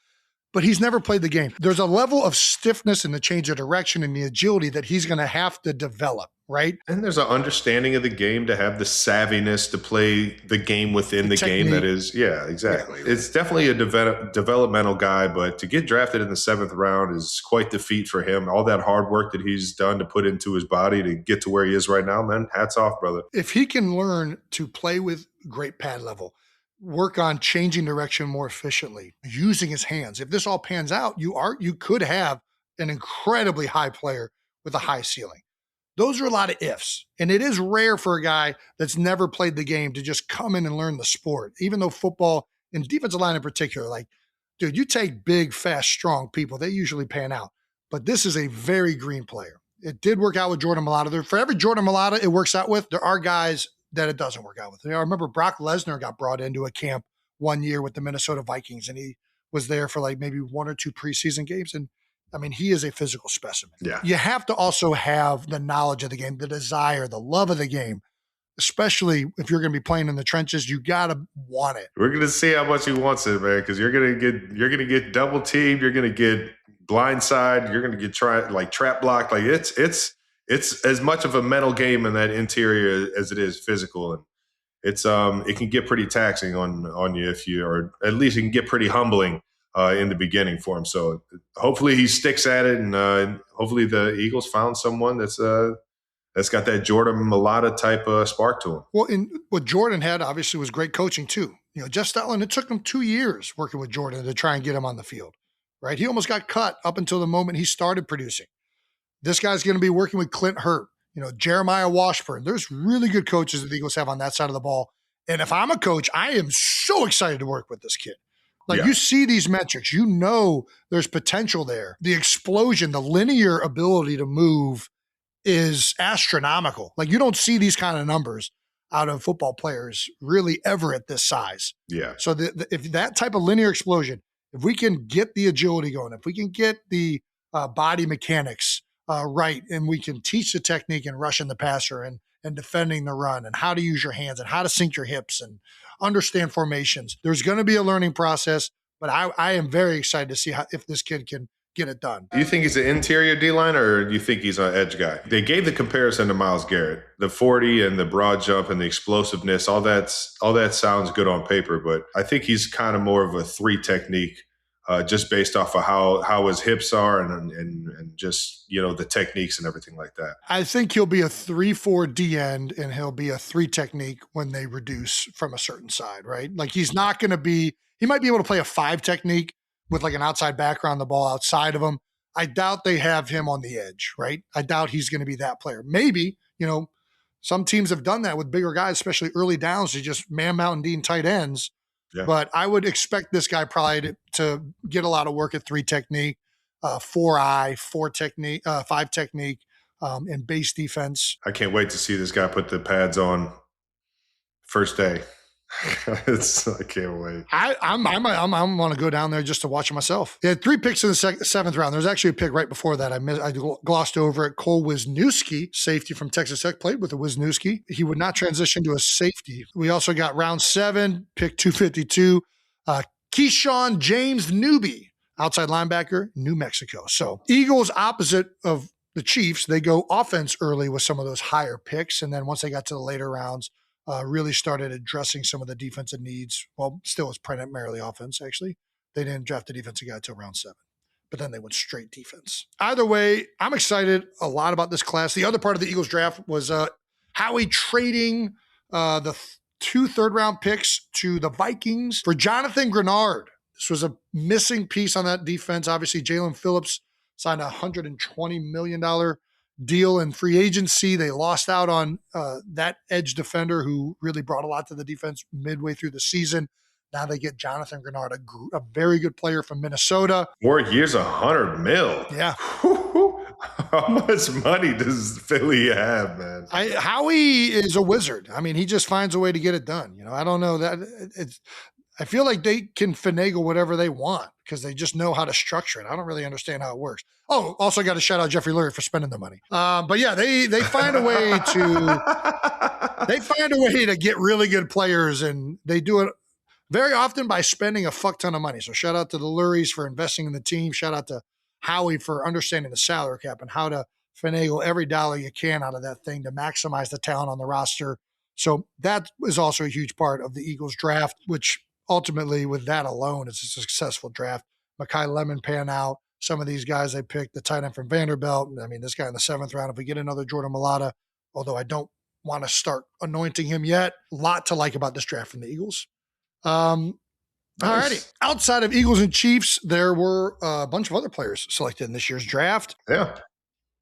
But he's never played the game. There's a level of stiffness in the change of direction and the agility that he's going to have to develop, right? And there's an understanding of the game to have the savviness to play the game within the game that is, yeah, exactly. Yeah. It's definitely a developmental guy, but to get drafted in the 7th round is quite the feat for him. All that hard work that he's done to put into his body to get to where he is right now, man, hats off, brother. If he can learn to play with great pad level, work on changing direction more efficiently, using his hands. If this all pans out, you could have an incredibly high player with a high ceiling. Those are a lot of ifs. And it is rare for a guy that's never played the game to just come in and learn the sport. Even though football and defensive line in particular, like, dude, you take big, fast, strong people, they usually pan out. But this is a very green player. It did work out with Jordan Mailata. For every Jordan Mailata it works out with, there are guys that it doesn't work out with. I remember Brock Lesnar got brought into a camp one year with the Minnesota Vikings, and he was there for like maybe 1 or 2 preseason games. And I mean, he is a physical specimen. Yeah. You have to also have the knowledge of the game, the desire, the love of the game, especially if you're going to be playing in the trenches. You got to want it. We're going to see how much he wants it, man, because you're going to get double teamed, you're going to get blindside, you're going to get trap blocked. Like it's as much of a mental game in that interior as it is physical, and it can get pretty taxing on you or at least it can get pretty humbling in the beginning for him. So hopefully he sticks at it, and hopefully the Eagles found someone that's got that Jordan Mailata type spark to him. Well, what Jordan had obviously was great coaching too. Jeff Stoutland, it took him 2 years working with Jordan to try and get him on the field, right? He almost got cut up until the moment he started producing. This guy's going to be working with Clint Hurt, Jeremiah Washburn. There's really good coaches that the Eagles have on that side of the ball. And if I'm a coach, I am so excited to work with this kid. You see these metrics, there's potential there. The explosion, the linear ability to move is astronomical. You don't see these kind of numbers out of football players really ever at this size. Yeah. So if that type of linear explosion, if we can get the agility going, if we can get the body mechanics right, and we can teach the technique in rushing the passer and defending the run and how to use your hands and how to sink your hips and understand formations. There's going to be a learning process, but I am very excited to see if this kid can get it done. Do you think he's an interior D-line, or do you think he's an edge guy? They gave the comparison to Myles Garrett, the 40 and the broad jump and the explosiveness. All that sounds good on paper, but I think he's kind of more of a 3 technique. Just based off of how his hips are and just, the techniques and everything like that. I think he'll be a 3-4 D end, and he'll be a 3 technique when they reduce from a certain side, right? He's not going to be – he might be able to play a 5 technique with an outside background, the ball outside of him. I doubt they have him on the edge, right? I doubt he's going to be that player. Maybe, some teams have done that with bigger guys, especially early downs, to just man mountain D and tight ends. Yeah. But I would expect this guy probably to get a lot of work at 3 technique, 4 technique, 5 technique, and base defense. I can't wait to see this guy put the pads on first day. I can't wait. I'm want to go down there just to watch it myself. He had 3 picks in the 7th round. There's actually a pick right before that. I glossed over it. Cole Wisniewski, safety from Texas Tech, played with the Wisniewski. He would not transition to a safety. We also got round 7, pick 252, Keyshawn James Newby, outside linebacker, New Mexico. So Eagles, opposite of the Chiefs, they go offense early with some of those higher picks. And then once they got to the later rounds, really started addressing some of the defensive needs. Well, still it's primarily offense, actually. They didn't draft a defensive guy until round 7. But then they went straight defense. Either way, I'm excited a lot about this class. The other part of the Eagles draft was Howie trading the 2 third-round picks to the Vikings for Jonathan Grenard. This was a missing piece on that defense. Obviously, Jalen Phillips signed a $120 million deal in free agency. They lost out on that edge defender who really brought a lot to the defense midway through the season. Now they get Jonathan Grenard, a very good player from Minnesota. 4 years, $100 million. Yeah. How much money does Philly have, man? Howie is a wizard. I mean, he just finds a way to get it done. You know, I don't know that I feel like they can finagle whatever they want because they just know how to structure it. I don't really understand how it works. Oh, also got to shout out Jeffrey Lurie for spending the money. But yeah, they find a way to get really good players, and they do it very often by spending a fuck ton of money. So shout out to the Luries for investing in the team. Shout out to Howie for understanding the salary cap and how to finagle every dollar you can out of that thing to maximize the talent on the roster. So that is also a huge part of the Eagles draft, which ultimately with that alone is a successful draft. Mekhi Lemon pan out. Some of these guys they picked, the tight end from Vanderbilt. I mean, this guy in the 7th round, if we get another Jordan Mailata, although I don't want to start anointing him yet, a lot to like about this draft from the Eagles. Nice. Alrighty. Outside of Eagles and Chiefs, there were a bunch of other players selected in this year's draft. Yeah.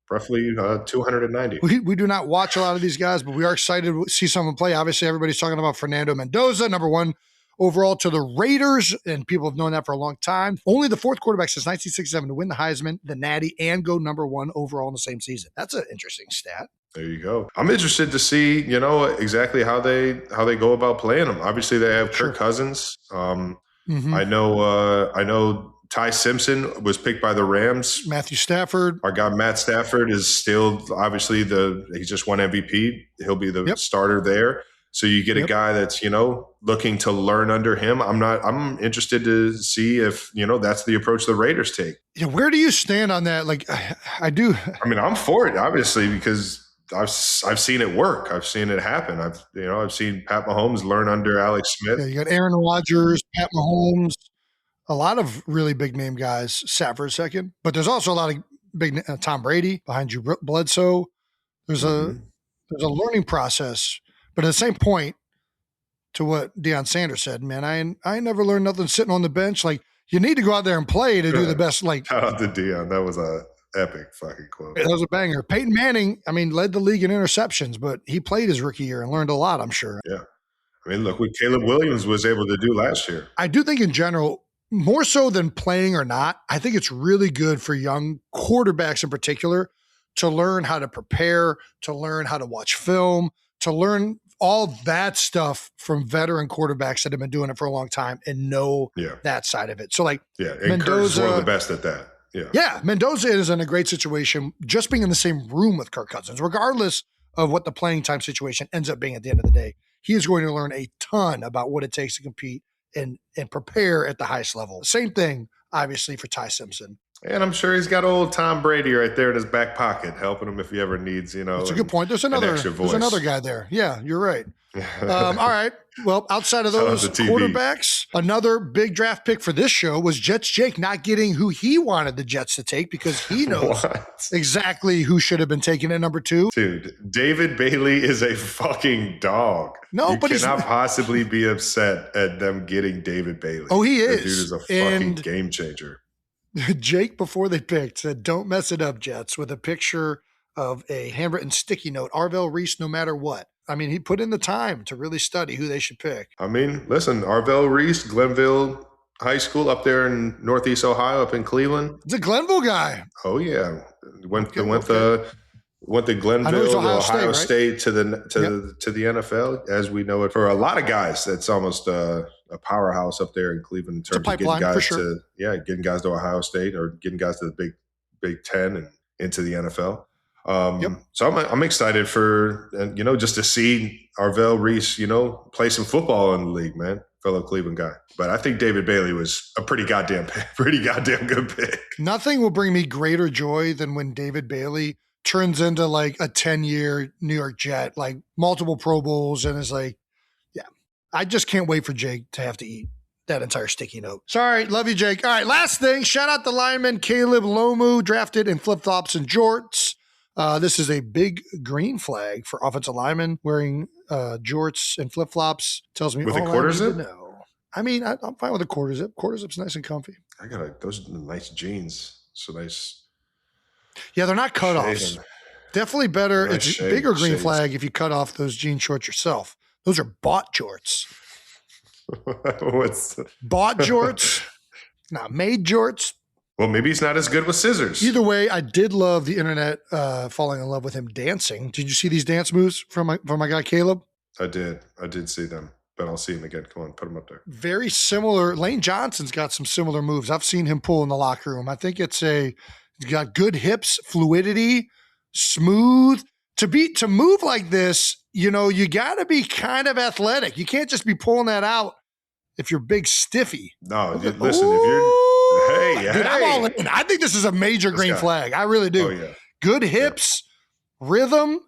Roughly 290. We do not watch a lot of these guys, but we are excited to see someone play. Obviously, everybody's talking about Fernando Mendoza, number 1 overall to the Raiders, and people have known that for a long time. Only the 4th quarterback since 1967 to win the Heisman, the Natty, and go number 1 overall in the same season. That's an interesting stat. There you go. I'm interested to see, exactly how they go about playing them. Obviously, they have Kirk Cousins. I know Ty Simpson was picked by the Rams. Matthew Stafford. Our guy Matt Stafford is still obviously he just won MVP. He'll be the starter there. So you get a guy that's, looking to learn under him. I'm interested to see if, that's the approach the Raiders take. Yeah, where do you stand on that? Like, I do. I mean, I'm for it, obviously, because I've seen it work. I've seen it happen. I've seen Pat Mahomes learn under Alex Smith. Yeah, you got Aaron Rodgers, Pat Mahomes, a lot of really big name guys sat for a second, but there's also a lot of big Tom Brady behind you, Bledsoe. There's a learning process, but at the same point to what Deion Sanders said, man, I never learned nothing sitting on the bench. Like, you need to go out there and play to do the best. Like, shout out to Deion. That was a epic fucking quote. That was a banger. Peyton Manning, led the league in interceptions, but he played his rookie year and learned a lot, I'm sure. Yeah. I mean, look what Caleb Williams was able to do last year. I do think in general, more so than playing or not, I think it's really good for young quarterbacks in particular to learn how to prepare, to learn how to watch film, to learn all that stuff from veteran quarterbacks that have been doing it for a long time and know that side of it. So like and Mendoza Kirk's one of the best at that. Yeah, Mendoza is in a great situation just being in the same room with Kirk Cousins, regardless of what the playing time situation ends up being at the end of the day. He is going to learn a ton about what it takes to compete and prepare at the highest level. Same thing, obviously, for Ty Simpson. And I'm sure he's got old Tom Brady right there in his back pocket, helping him if he ever needs, That's a good point. There's another guy there. Yeah, you're right. All right. Well, outside of those quarterbacks, another big draft pick for this show was Jets Jake not getting who he wanted the Jets to take because he knows exactly who should have been taken at number 2. Dude, David Bailey is a fucking dog. But he cannot possibly be upset at them getting David Bailey. Oh, he is. That dude is a fucking game changer. Jake, before they picked, said, "Don't mess it up, Jets," with a picture of a handwritten sticky note, Arvell Reese, no matter what. He put in the time to really study who they should pick. Listen, Arvell Reese, Glenville High School up there in Northeast Ohio, up in Cleveland. It's a Glenville guy. Oh yeah, went to Glenville, Ohio State to the NFL, as we know it. For a lot of guys, that's almost a powerhouse up there in Cleveland in terms of getting guys getting guys to Ohio State or getting guys to the Big Ten and into the NFL. So I'm excited for just to see Arvell Reese play some football in the league, man. Fellow Cleveland guy. But I think David Bailey was a pretty goddamn good pick. Nothing will bring me greater joy than when David Bailey turns into like a 10-year New York Jet, like multiple Pro Bowls, and is like, I just can't wait for Jake to have to eat that entire sticky note. Sorry, love you, Jake. All right, last thing, shout out the lineman Caleb Lomu, drafted in flip-flops and jorts. This is a big green flag for offensive linemen wearing jorts and flip-flops. Tells me with all a quarter I need zip? to know. I'm fine with a quarter zip. Quarter zip's nice and comfy. Those are nice jeans. So nice. Yeah, they're not cutoffs. Shaven. Definitely better. Nice It's a bigger green shades. flag if you cut off those jean shorts yourself. Those are bought jorts. What's Bought jorts, not made jorts. Well, maybe he's not as good with scissors. Either way, I did love the internet falling in love with him dancing. Did you see these dance moves from my guy Caleb? I did see them, but I'll see him again. Come on, put him up there. Very similar. Lane Johnson's got some similar moves. I've seen him pull in the locker room. I think he's got good hips, fluidity, smooth. To move like this, you got to be kind of athletic. You can't just be pulling that out if you're big stiffy. No, listen, if you're, dude, I'm all in. I think this is a major green flag. I really do. Oh, yeah. Good hips, rhythm,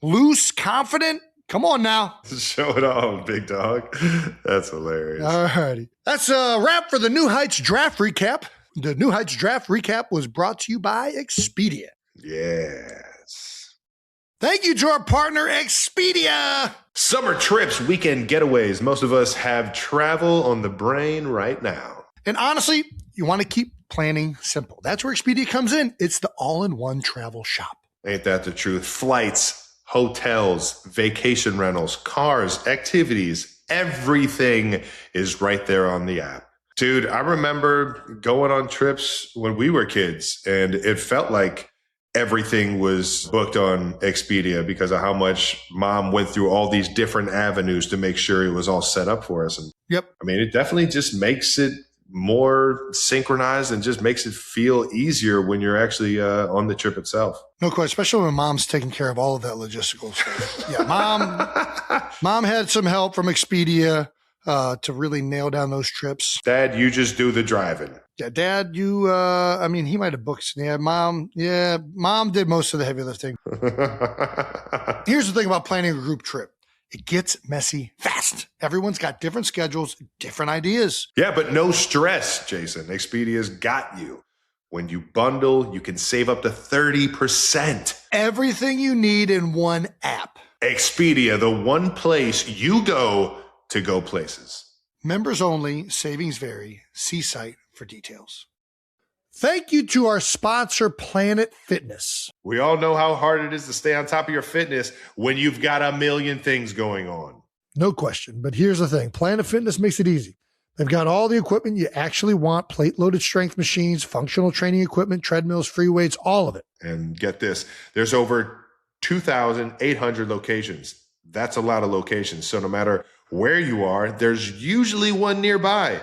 loose, confident. Come on now. Show it off, big dog. That's hilarious. All righty. That's a wrap for the New Heights Draft Recap. The New Heights Draft Recap was brought to you by Expedia. Yes. Thank you to our partner, Expedia. Summer trips, weekend getaways. Most of us have travel on the brain right now. And honestly, you want to keep planning simple. That's where Expedia comes in. It's the all-in-one travel shop. Ain't that the truth? Flights, hotels, vacation rentals, cars, activities, everything is right there on the app. Dude, I remember going on trips when we were kids, and it felt like everything was booked on Expedia because of how much mom went through all these different avenues to make sure it was all set up for us. And yep. I mean, it definitely just makes it more synchronized and just makes it feel easier when you're actually on the trip itself. No question, especially when mom's taking care of all of that logistical stuff. Yeah, mom had some help from Expedia to really nail down those trips. Dad, you just do the driving. Yeah, Dad, he might have booked. Yeah, Mom did most of the heavy lifting. Here's the thing about planning a group trip. It gets messy fast. Everyone's got different schedules, different ideas. Yeah, but no stress, Jason. Expedia's got you. When you bundle, you can save up to 30%. Everything you need in one app. Expedia, the one place you go to go places. Members only, savings vary. See site for details. Thank you to our sponsor, Planet Fitness. We all know how hard it is to stay on top of your fitness when you've got a million things going on. No question. But here's the thing. Planet Fitness makes it easy. They've got all the equipment you actually want, plate-loaded strength machines, functional training equipment, treadmills, free weights, all of it. And get this, there's over 2,800 locations. That's a lot of locations. So no matter where you are, there's usually one nearby.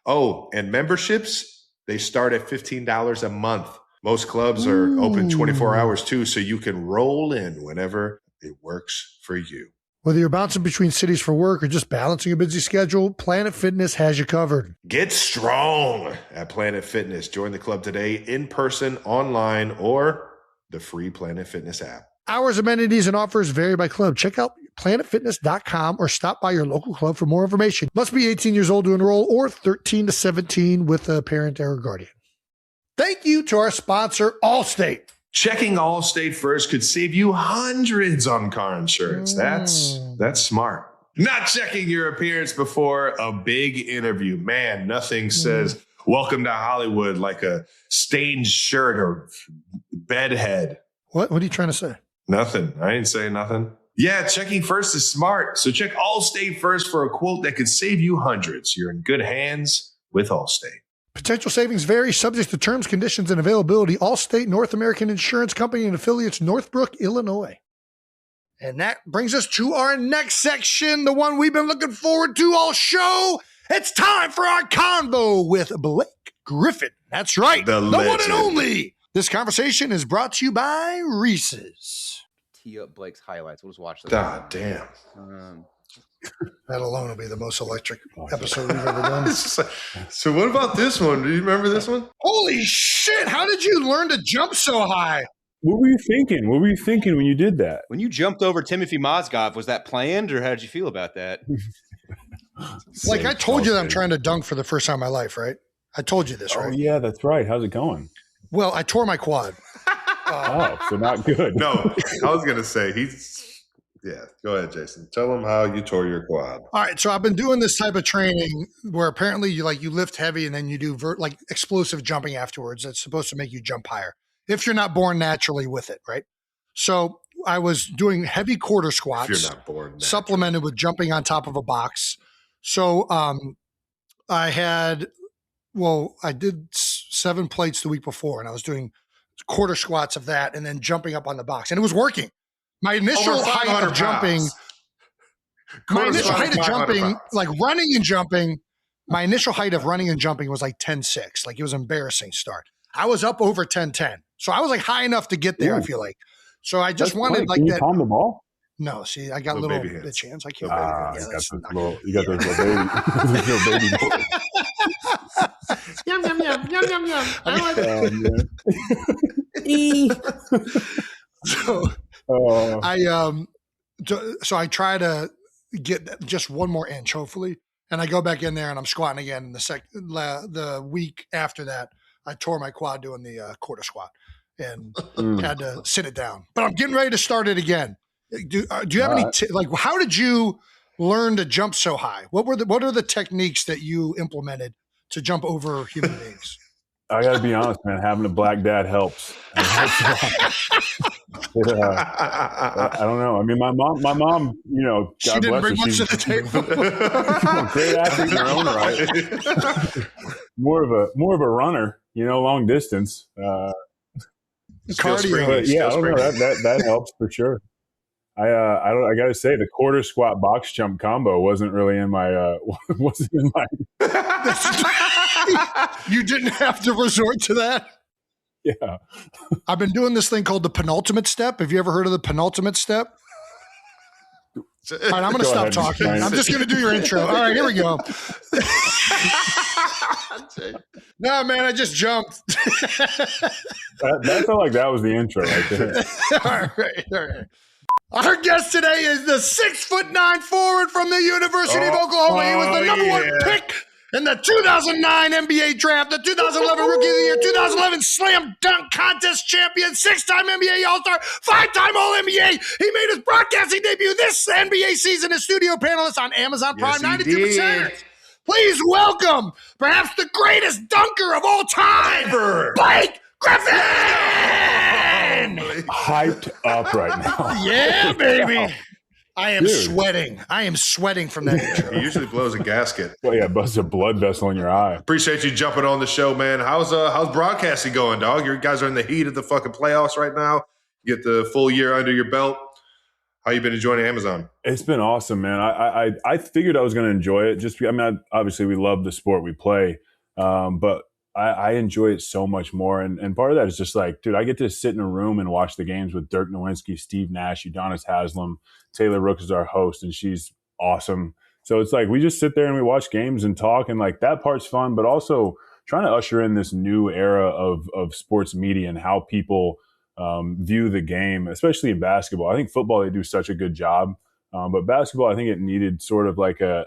Oh, and memberships, they start at $15 a month. Most clubs are open 24 hours too, so you can roll in whenever it works for you. Whether you're bouncing between cities for work or just balancing a busy schedule, Planet Fitness has you covered. Get strong at Planet Fitness. Join the club today in person, online, or the free Planet Fitness app. Hours, amenities, and offers vary by club. Check out planetfitness.com or stop by your local club for more information. Must be 18 years old to enroll or 13 to 17 with a parent or guardian. Thank you to our sponsor, Allstate. Checking Allstate first could save you hundreds on car insurance. That's smart. Not checking your appearance before a big interview. Man, nothing says welcome to Hollywood like a stained shirt or bedhead. What are you trying to say? Nothing. I ain't saying nothing. Yeah, checking first is smart. So check Allstate first for a quote that could save you hundreds. You're in good hands with Allstate. Potential savings vary, subject to terms, conditions, and availability. Allstate North American Insurance Company and affiliates, Northbrook, Illinois. And that brings us to our next section, the one we've been looking forward to all show. It's time for our convo with Blake Griffin. That's right, the one and only. This conversation is brought to you by Reese's. Tee up Blake's highlights. We'll just watch that. God damn. That alone will be the most electric episode we've ever done. So what about this one? Do you remember this one? Holy shit. How did you learn to jump so high? What were you thinking? What were you thinking when you did that? When you jumped over Timothy Mozgov, was that planned or how did you feel about that? Like I told you that I'm trying to dunk for the first time in my life, right? I told you this, right? Oh, yeah, that's right. How's it going? Well, I tore my quad. So not good. No, I was going to say go ahead, Jason. Tell them how you tore your quad. All right. So I've been doing this type of training where apparently you lift heavy and then you do explosive jumping afterwards. That's supposed to make you jump higher if you're not born naturally with it, right? So I was doing heavy quarter squats, If you're not born naturally. supplemented with jumping on top of a box. So I did 7 plates the week before, and I was doing quarter squats of that and then jumping up on the box, and it was working. My initial height of jumping, like running and jumping, my initial height of running and jumping was like 10.6. Like, it was an embarrassing start. I was up over 10.10. So I was like high enough to get there, I feel like. So I just wanted like Can you that. palm the ball? No, see, I got little bitch hands. I can't. You got those little baby, those little baby boys. Yum, yum, yum, yum, yum, yum. I like So I try to get just one more inch, hopefully, and I go back in there and I'm squatting again. And the week after that, I tore my quad doing the quarter squat and had to sit it down. But I'm getting ready to start it again. Do you have any how did you learn to jump so high? What are the techniques that you implemented to jump over human beings? I got to be honest, man. Having a black dad helps. I don't know. I mean, my mom, God she didn't bring bless her, much to the table. Great athlete in her own right. More of a runner, long distance. Cardio. But yeah, I don't know. That helps for sure. I got to say, the quarter squat box jump combo wasn't really in my You didn't have to resort to that. Yeah. I've been doing this thing called the penultimate step. Have you ever heard of the penultimate step? All right, I'm going to stop talking. I'm just going to do your intro. All right, here we go. No, man, I just jumped. That felt like that was the intro right there. All right. Our guest today is the 6'9" forward from the University of Oklahoma. He was the number 1 pick in the 2009 NBA draft, the 2011 Rookie of the Year, 2011 Slam Dunk Contest champion, 6-time NBA All-Star, 5-time All-NBA. He made his broadcasting debut this NBA season as studio panelist on Amazon Prime, 92%. Please welcome perhaps the greatest dunker of all time, Blake Griffin! Hyped up right now. Yeah, baby. I am sweating. I am sweating from that intro. He usually blows a gasket. Well, yeah, busts a blood vessel in your eye. Appreciate you jumping on the show, man. How's broadcasting going, dog? You guys are in the heat of the fucking playoffs right now. You get the full year under your belt. How you been enjoying Amazon? It's been awesome, man. I figured I was going to enjoy it. Obviously we love the sport we play, but I enjoy it so much more. And part of that is just like, dude, I get to sit in a room and watch the games with Dirk Nowitzki, Steve Nash, Udonis Haslem. Taylor Rook is our host, and she's awesome. So it's like we just sit there and we watch games and talk, and like that part's fun, but also trying to usher in this new era of sports media and how people view the game, especially in basketball. I think football, they do such a good job. But basketball, I think it needed sort of like a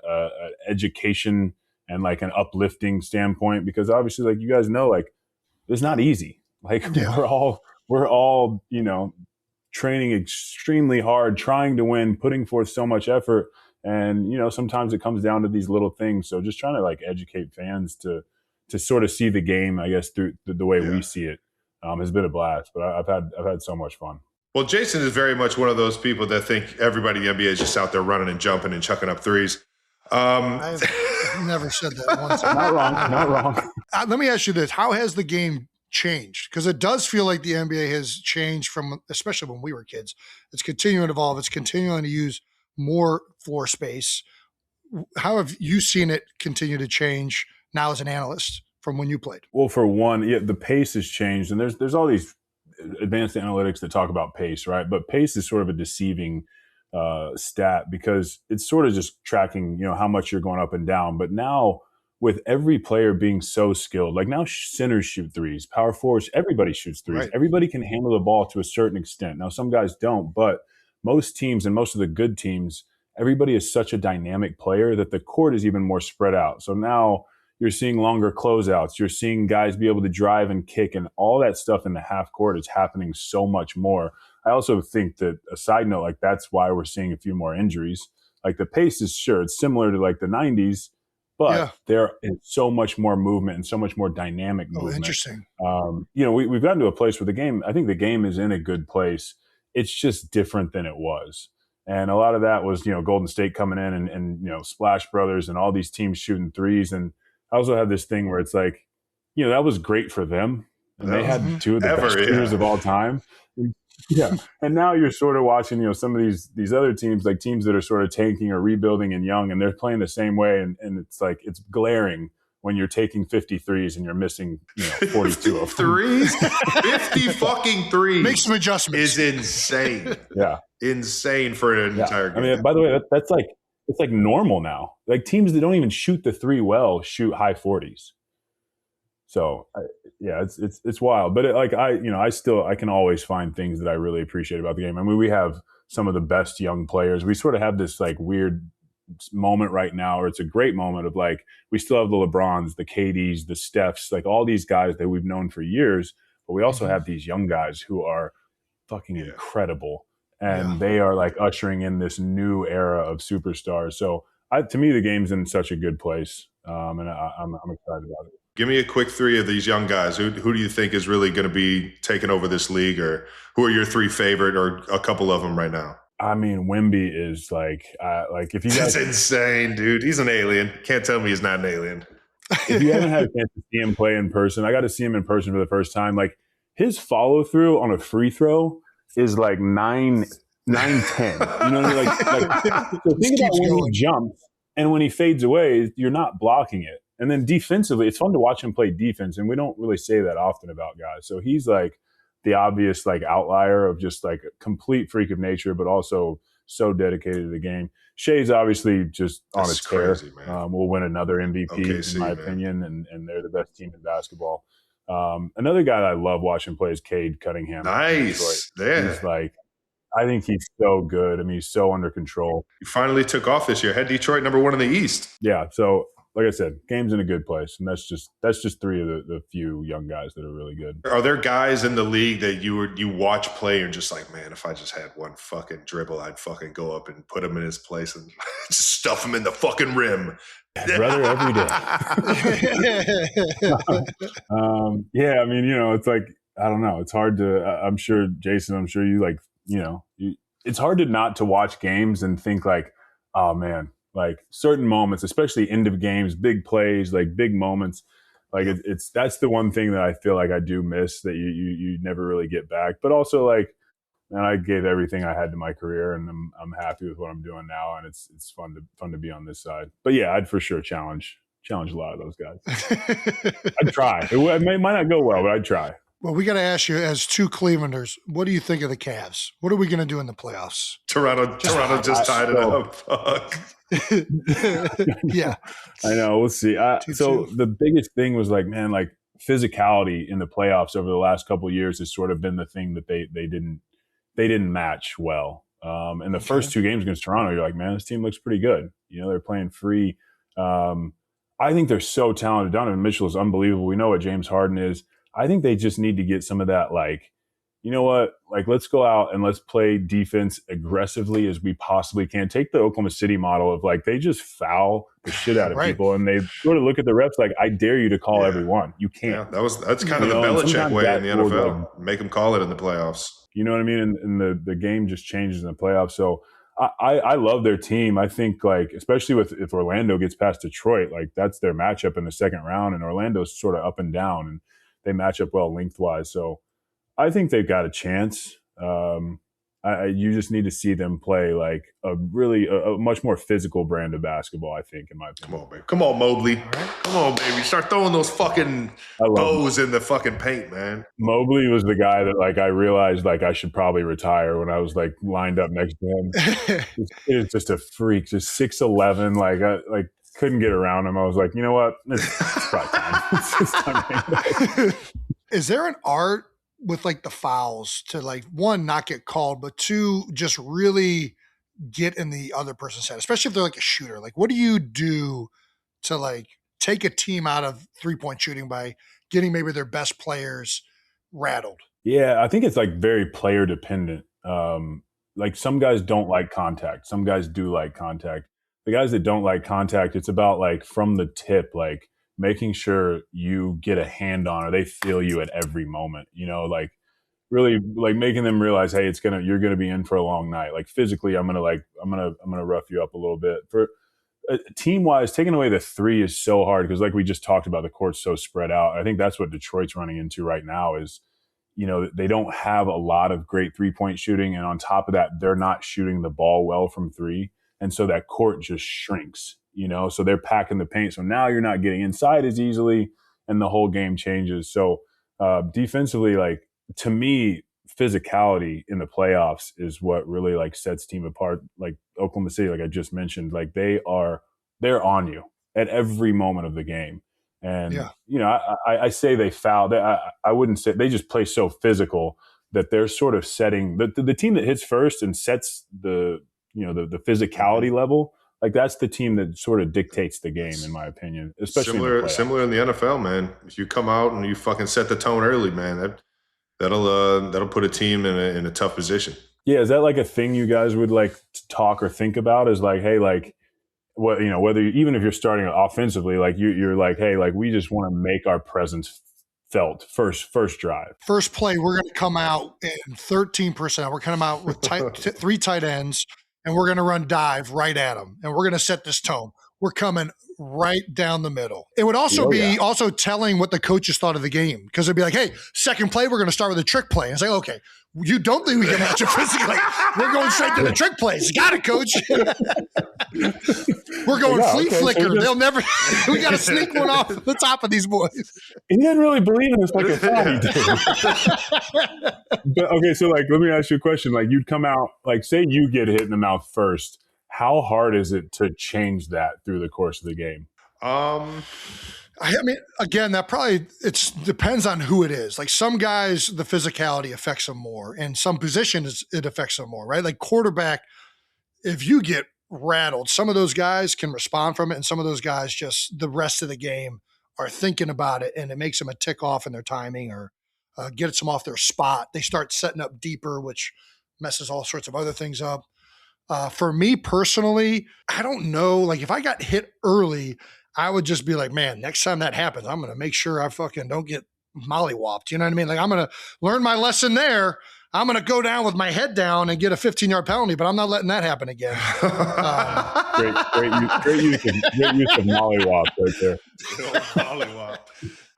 education and like an uplifting standpoint, because obviously, like you guys know, like it's not easy. Like we're all, training extremely hard, trying to win, putting forth so much effort. And, sometimes it comes down to these little things. So just trying to like educate fans to sort of see the game, I guess, through the way we see it, has been a blast. But I've had so much fun. Well, Jason is very much one of those people that think everybody in the NBA is just out there running and jumping and chucking up threes. I've never said that once. Not wrong. Let me ask you this. How has the game changed? Because it does feel like the NBA has changed from, especially when we were kids. It's continuing to evolve. It's continuing to use more floor space. How have you seen it continue to change now as an analyst from when you played? Well, for one, the pace has changed, and there's all these advanced analytics that talk about pace, right? But pace is sort of a deceiving stat because it's sort of just tracking, how much you're going up and down. But now with every player being so skilled, like now centers shoot threes, power forwards, everybody shoots threes. Right. Everybody can handle the ball to a certain extent. Now, some guys don't, but most teams and most of the good teams, everybody is such a dynamic player that the court is even more spread out. So now you're seeing longer closeouts. You're seeing guys be able to drive and kick, and all that stuff in the half court is happening so much more. I also think that, a side note, like that's why we're seeing a few more injuries. Like the pace is it's similar to like the 90s, but there is so much more movement and so much more dynamic movement. Oh, interesting. We've gotten to a place where I think the game is in a good place. It's just different than it was. And a lot of that was, Golden State coming in and Splash Brothers and all these teams shooting threes. And I also had this thing where it's like, that was great for them. And they had two of the best shooters of all time. Yeah. And now you're sort of watching, some of these other teams, like teams that are sort of tanking or rebuilding and young, and they're playing the same way. And it's like, it's glaring when you're taking 50 threes and you're missing, 42 of them. Threes? 50 fucking threes. Make some adjustments. Is insane. Yeah. Insane for an entire game. I mean, by the way, that's like, it's like normal now. Like teams that don't even shoot the three well shoot high 40s. So it's wild. But I can always find things that I really appreciate about the game. I mean, we have some of the best young players. We sort of have this like weird moment right now, or it's a great moment of like, we still have the LeBrons, the KDs, the Stephs, like all these guys that we've known for years, but we also have these young guys who are fucking incredible. And they are like ushering in this new era of superstars. So to me, the game's in such a good place. And I'm excited about it. Give me a quick three of these young guys. Who do you think is really going to be taking over this league, or who are your three favorite, or a couple of them right now? I mean, Wemby is like if you guys, that's insane, dude. He's an alien. Can't tell me he's not an alien. If you haven't had a chance to see him play in person, I got to see him in person for the first time. Like his follow through on a free throw is like 9-10. You know what I mean? So think about when he jumps and when he fades away, you're not blocking it. And then defensively, it's fun to watch him play defense, and we don't really say that often about guys. So he's like the obvious like outlier of just like a complete freak of nature, but also so dedicated to the game. Shea's obviously just on his tear. Will win another MVP in my opinion, and they're the best team in basketball. Another guy that I love watching play is Cade Cunningham. Nice. Yeah. He's like, I think he's so good. I mean, he's so under control. He finally took off this year. Had Detroit number one in the East. Yeah. So, like I said, game's in a good place, and that's just three of the few young guys that are really good. Are there guys in the league that you watch play and just like, man, if I just had one fucking dribble, I'd fucking go up and put him in his place and just stuff him in the fucking rim? Brother, every day. Yeah, I mean, it's like, I don't know. It's hard to. I'm sure, Jason. I'm sure you like. It's hard to not to watch games and think like, oh man. Like certain moments, especially end of games, big plays, like big moments, like that's the one thing that I feel like I do miss that you never really get back. But also like, man, I gave everything I had to my career, and I'm happy with what I'm doing now, and it's fun to be on this side. But yeah, I'd for sure challenge a lot of those guys. I'd try. It might not go well, but I'd try. Well, we got to ask you, as two Clevelanders, what do you think of the Cavs? What are we going to do in the playoffs? Toronto just tied it up. Fuck. Yeah. I know. We'll see. So the biggest thing was like, man, like physicality in the playoffs over the last couple of years has sort of been the thing that they didn't match well. In the first two games against Toronto, you're like, man, this team looks pretty good. They're playing free. I think they're so talented. Donovan Mitchell is unbelievable. We know what James Harden is. I think they just need to get some of that, like, you know what? Like, let's go out and let's play defense aggressively as we possibly can. Take the Oklahoma City model of like, they just foul the shit out of people, and they sort of look at the refs like, I dare you to call everyone. You can't. Yeah, that's kind of the Belichick way in the NFL. Make them call it in the playoffs. You know what I mean? And the game just changes in the playoffs. So I love their team. I think like, especially if Orlando gets past Detroit, like that's their matchup in the second round, and Orlando's sort of up and down, and they match up well lengthwise. So I think they've got a chance. You just need to see them play like a much more physical brand of basketball, I think, in my opinion. Come on, baby. Come on, Mobley. Come on, baby. Start throwing those fucking bows in the fucking paint, man. Mobley was the guy that like I realized like I should probably retire when I was like lined up next to him. It's just a freak, just 6'11", like couldn't get around him. I was like, you know what? It's probably time. It's time. Is there an art with like the fouls to like, one, not get called, but two, just really get in the other person's head, especially if they're like a shooter? Like, what do you do to like take a team out of 3-point shooting by getting maybe their best players rattled? Yeah, I think it's like very player dependent. Like some guys don't like contact. Some guys do like contact. The guys that don't like contact, it's about like from the tip, like making sure you get a hand on or they feel you at every moment. Like really like making them realize, hey, you're gonna be in for a long night. Like physically, I'm gonna rough you up a little bit. For team wise, taking away the three is so hard because, like we just talked about, the court's so spread out. I think that's what Detroit's running into right now is, they don't have a lot of great 3-point shooting, and on top of that, they're not shooting the ball well from three, and so that court just shrinks. So they're packing the paint. So now you're not getting inside as easily, and the whole game changes. So defensively, like, to me, physicality in the playoffs is what really like sets team apart. Like Oklahoma City, like I just mentioned, like they're on you at every moment of the game. And I say they foul. I wouldn't say they just play so physical that they're sort of setting the team that hits first and sets the physicality level. Like that's the team that sort of dictates the game, in my opinion. Especially similar in the NFL, man. If you come out and you fucking set the tone early, man, that'll put a team in a tough position. Yeah, is that like a thing you guys would like to talk or think about? Is like, hey, like what whether even if you're starting offensively, like you're like, hey, like we just want to make our presence felt first drive. First play, we're going to come out in 13%. We're coming out with three tight ends. And we're going to run dive right at them. And we're going to set this tone. We're coming right down the middle. It would also be also telling what the coaches thought of the game. Because it'd be like, hey, second play, we're going to start with a trick play. And it's like, okay, you don't think we can match it physically. We're going straight to the trick plays. Got it, coach. We're going flea flicker. So they'll never – we got to sneak one off the top of these boys. He didn't really believe in us like a thought he did. But, okay, so, like, let me ask you a question. Like, you'd come out – like, say you get hit in the mouth first. How hard is it to change that through the course of the game? I mean, again, that probably it depends on who it is. Like some guys, the physicality affects them more, and some positions it affects them more, right? Like quarterback, if you get rattled, some of those guys can respond from it, and some of those guys just the rest of the game are thinking about it, and it makes them a tick off in their timing or gets them off their spot. They start setting up deeper, which messes all sorts of other things up. For me personally, I don't know. Like if I got hit early, I would just be like, man, next time that happens, I'm going to make sure I fucking don't get mollywopped. You know what I mean? Like I'm going to learn my lesson there. I'm going to go down with my head down and get a 15-yard penalty, but I'm not letting that happen again. Great use of mollywop right there. Mollywop.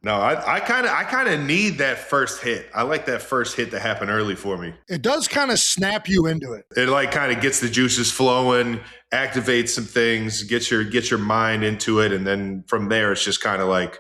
No, I kind of need that first hit. I like that first hit to happen early for me. It does kind of snap you into it. It like kind of gets the juices flowing, activates some things, gets your mind into it, and then from there it's just kind of like,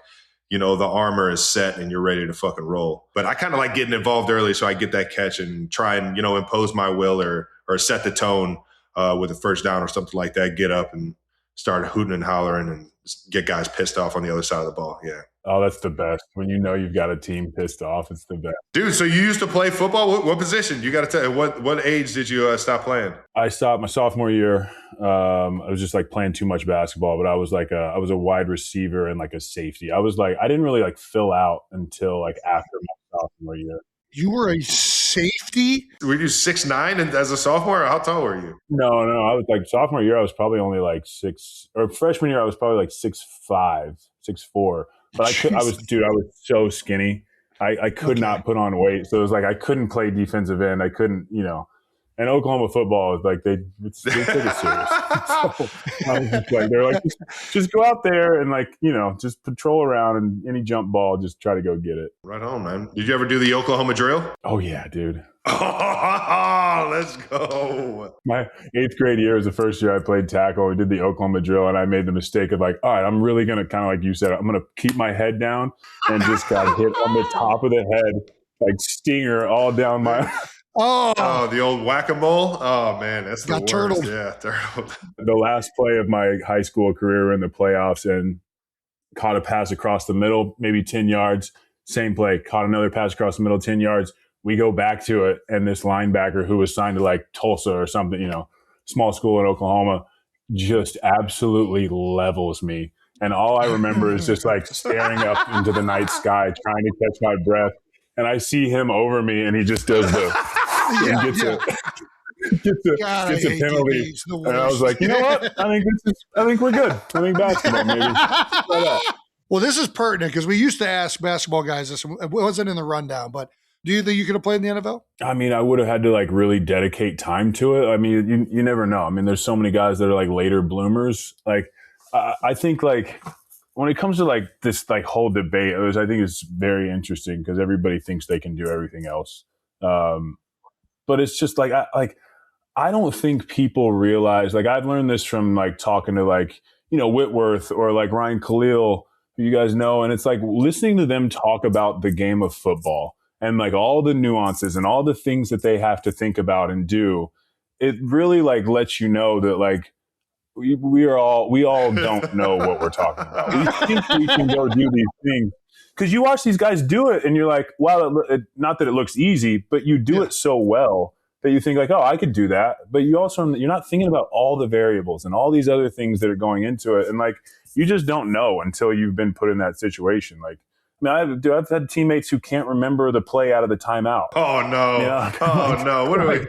the armor is set and you're ready to fucking roll. But I kind of like getting involved early so I get that catch and try and impose my will or set the tone with a first down or something like that. Get up and start hooting and hollering and get guys pissed off on the other side of the ball. Yeah. Oh, that's the best. When you've got a team pissed off, it's the best. Dude, so you used to play football? What position? You got to tell me, what age did you stop playing? I stopped my sophomore year. I was just like playing too much basketball, but I was like I was a wide receiver and like a safety. I was like, I didn't really like fill out until like after my sophomore year. You were a safety? Were you 6'9" and as a sophomore? Or how tall were you? No. I was like sophomore year, I was probably only like 6, or freshman year, I was probably like 6'5", 6'4". But I was so skinny. I could not put on weight. So it was like I couldn't play defensive end. I couldn't, and Oklahoma football is like they take it serious. So I was just like, they're like, just go out there and like, just patrol around and any jump ball, just try to go get it. Right on, man. Did you ever do the Oklahoma drill? Oh yeah, dude. Oh, let's go. My 8th grade year was the first year I played tackle. We did the Oklahoma drill, and I made the mistake of like, all right, I'm really going to kind of like you said, I'm going to keep my head down and just got hit on the top of the head, like stinger all down my... Oh, the old whack-a-mole. Oh, man, that's the worst. Turtled. Yeah, turtled. The last play of my high school career in the playoffs and caught a pass across the middle, maybe 10 yards. Same play, caught another pass across the middle, 10 yards. We go back to it, and this linebacker who was signed to like Tulsa or something, small school in Oklahoma, just absolutely levels me. And all I remember is just like staring up into the night sky, trying to catch my breath. And I see him over me, and he just does gets a penalty. And I was like, you know what? I think we're good. I think basketball, maybe. Well, this is pertinent because we used to ask basketball guys this. It wasn't in the rundown, but Do you think you could have played in the NFL? I mean, I would have had to like really dedicate time to it. I mean, you never know. I mean, there's so many guys that are like later bloomers. Like, I think like when it comes to like this like whole debate, I think it's very interesting because everybody thinks they can do everything else. But it's just like I don't think people realize. Like, I've learned this from like talking to like Whitworth or like Ryan Khalil, who you guys know, and it's like listening to them talk about the game of football and like all the nuances and all the things that they have to think about and do. It really like lets you know that like we all don't know what we're talking about. We think we can go do these things because you watch these guys do it and you're like, wow, not that it looks easy, but you do it so well that you think like, oh, I could do that. But you're not thinking about all the variables and all these other things that are going into it. And like, you just don't know until you've been put in that situation. Like, I mean, I've had teammates who can't remember the play out of the timeout. Oh no! Oh no! What are we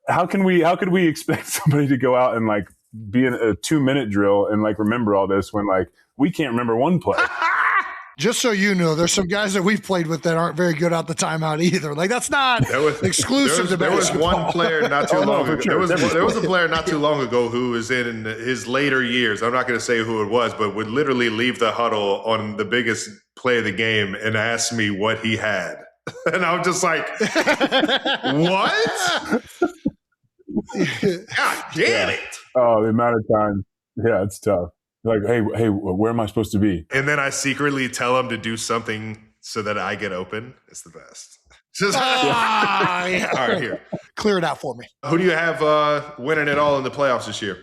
how can we expect somebody to go out and like be in a 2-minute drill and like remember all this when like we can't remember one play? Just so you know, there's some guys that we've played with that aren't very good at the timeout either. Like, that's not exclusive to There was one player not too long ago. Sure. There was a player not too long ago who was in his later years. I'm not going to say who it was, but would literally leave the huddle on the biggest play of the game and ask me what he had. And I'm just like, what? God damn it. Oh, the amount of time. Yeah, it's tough. Like, hey, where am I supposed to be? And then I secretly tell him to do something so that I get open. It's the best. Just, yeah. All right, here. Clear it out for me. Who do you have winning it all in the playoffs this year?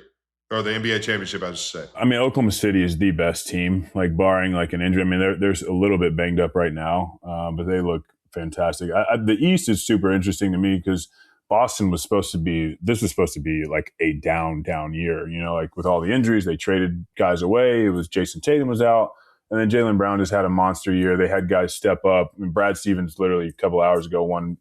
Or the NBA championship, I should say. I mean, Oklahoma City is the best team, like barring like an injury. I mean, they're a little bit banged up right now, but they look fantastic. The East is super interesting to me because Boston was supposed to be like a down year, like with all the injuries, they traded guys away. It was Jason Tatum was out, and then Jaylen Brown just had a monster year. They had guys step up. I mean, Brad Stevens literally a couple hours ago won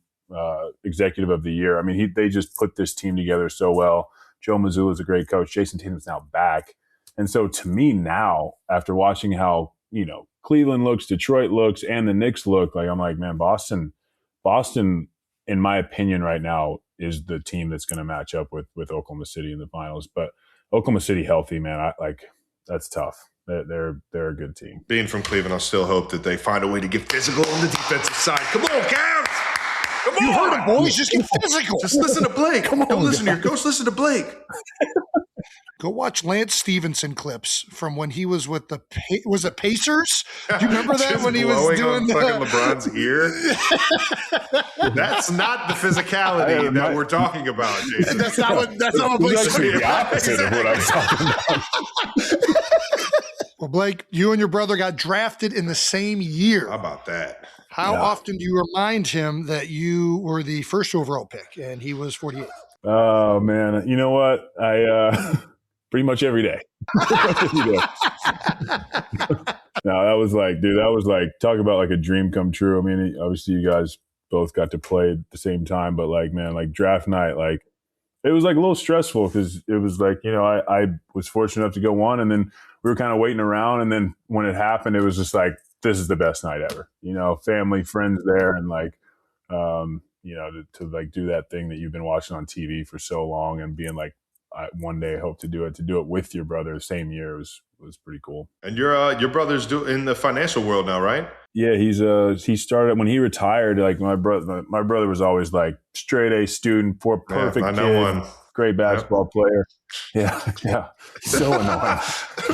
executive of the year. I mean, they just put this team together so well. Joe Mazzulla is a great coach. Jason Tatum's now back. And so to me now, after watching how, Cleveland looks, Detroit looks, and the Knicks look, like I'm like, man, Boston, in my opinion right now, is the team that's going to match up with Oklahoma City in the finals. But Oklahoma City healthy, man, that's tough. They're a good team. Being from Cleveland, I still hope that they find a way to get physical on the defensive side. Come on, Cavs! Come on! You heard it, boys. Just get physical. Just listen to Blake. Come on, don't listen to your coach. Listen to Blake. Go watch Lance Stevenson clips from when he was with the was it Pacers? Do you remember that when he was doing fucking LeBron's ear? That's not the physicality that we're talking about, Jason. That's not what Blake's actually the opposite of what I'm talking about. Well, Blake, you and your brother got drafted in the same year. How about that? How often do you remind him that you were the first overall pick and he was 48? Oh man, you know what? I pretty much every day. No, that was like talk about like a dream come true. I mean, obviously you guys both got to play at the same time, but like, man, like draft night, like it was like a little stressful because it was like, I was fortunate enough to go one, and then we were kind of waiting around, and then when it happened, it was just like, this is the best night ever. Family, friends there, and like, to like do that thing that you've been watching on TV for so long and being like, one day I hope to do it with your brother the same year was pretty cool. And your brother's in the financial world now, right? Yeah, he started when he retired. Like my brother was always like straight A student, perfect I know kid, one. great basketball player. Yeah, so annoying.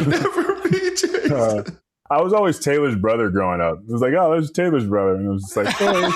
Never be Jason. I was always Taylor's brother growing up. It was like, oh, there's Taylor's brother. And it was just like, hey.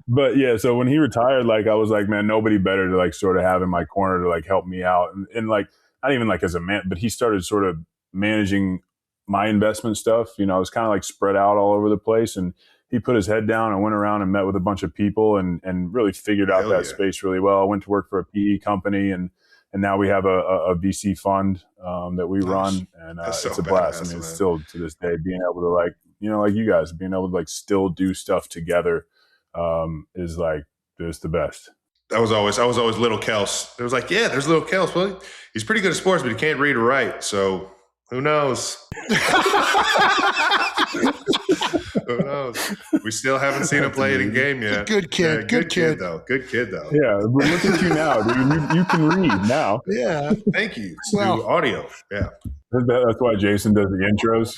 But yeah, so when he retired, like I was like, man, nobody better to like sort of have in my corner to like help me out. And like, not even like as a man, but he started sort of managing my investment stuff. I was kind of like spread out all over the place. And he put his head down and went around and met with a bunch of people and really figured out that space really well. I went to work for a PE company and now we have a VC fund that we run, and it's a blast. I mean, it's still to this day being able to like, like you guys being able to like still do stuff together is like it's the best. I was always little Kels. It was like, yeah, there's little Kels. Well, he's pretty good at sports, but he can't read or write. So who knows? Who knows? We still haven't seen him play it in game yet. Good kid. Yeah, good kid. though. Good kid though. Yeah, but look at you now, dude. You can read now. Yeah. Thank you. Well- Do audio. Yeah. That's why Jason does the intros.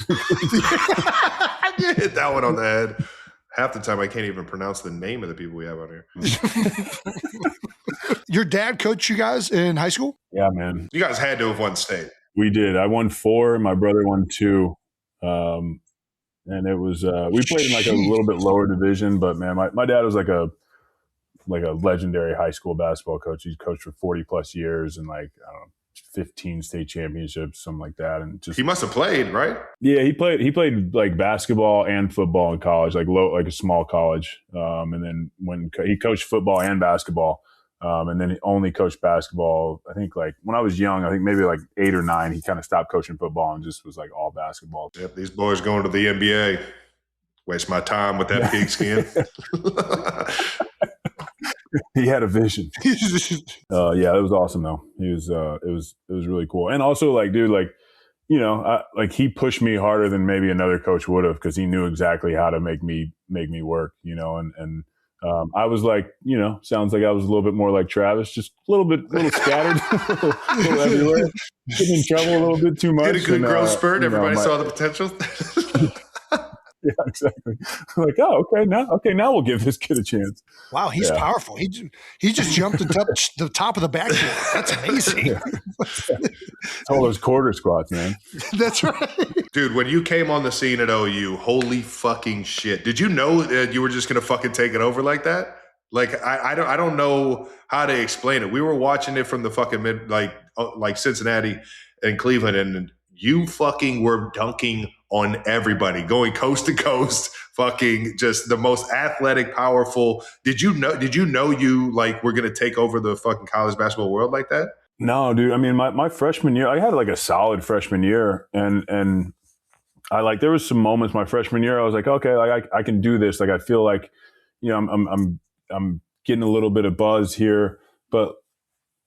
You hit that one on the head. Half the time I can't even pronounce the name of the people we have on here. Your dad coached you guys in high school? Yeah, man. You guys had to have won state. We did. I won 4. My brother won 2. And it was we played in like a little bit lower division, but man, my dad was like a legendary high school basketball coach. He's coached for 40 plus years and like, I don't know, 15 state championships, something like that. And just He must have played, right? yeah, he played like basketball and football in college, like a small college. And then when he coached football and basketball, and then he only coached basketball. I think like when I was young, I think maybe like 8 or 9, he kind of stopped coaching football and just was like all basketball. Yep, these boys going to the NBA. Waste my time with that pigskin. He had a vision. Yeah, it was awesome though. It was really cool. And also like, dude, like, you know, like he pushed me harder than maybe another coach would have, because he knew exactly how to make me work, you know, and I was like, you know, sounds like I was a little bit more like Travis, just a little scattered, a little everywhere, getting in trouble a little bit too much. Get a good growth spurt. Everybody saw the potential. Yeah, exactly. Like, oh, okay, now we'll give this kid a chance. Wow, he's powerful. He just jumped and touched the top of the backboard. That's amazing. Yeah. It's all those quarter squats, man. That's right. Dude, when you came on the scene at OU, holy fucking shit. Did you know that you were just going to fucking take it over like that? Like, I don't know how to explain it. We were watching it from the fucking like Cincinnati and Cleveland, and you fucking were dunking on everybody, going coast to coast, fucking just the most athletic, powerful. Did you know you like were going to take over the fucking college basketball world like that? No, dude. I mean, my freshman year, I had like a solid freshman year, and I like there was some moments my freshman year I was like, okay, like I can do this. Like I feel like, you know, I'm getting a little bit of buzz here, but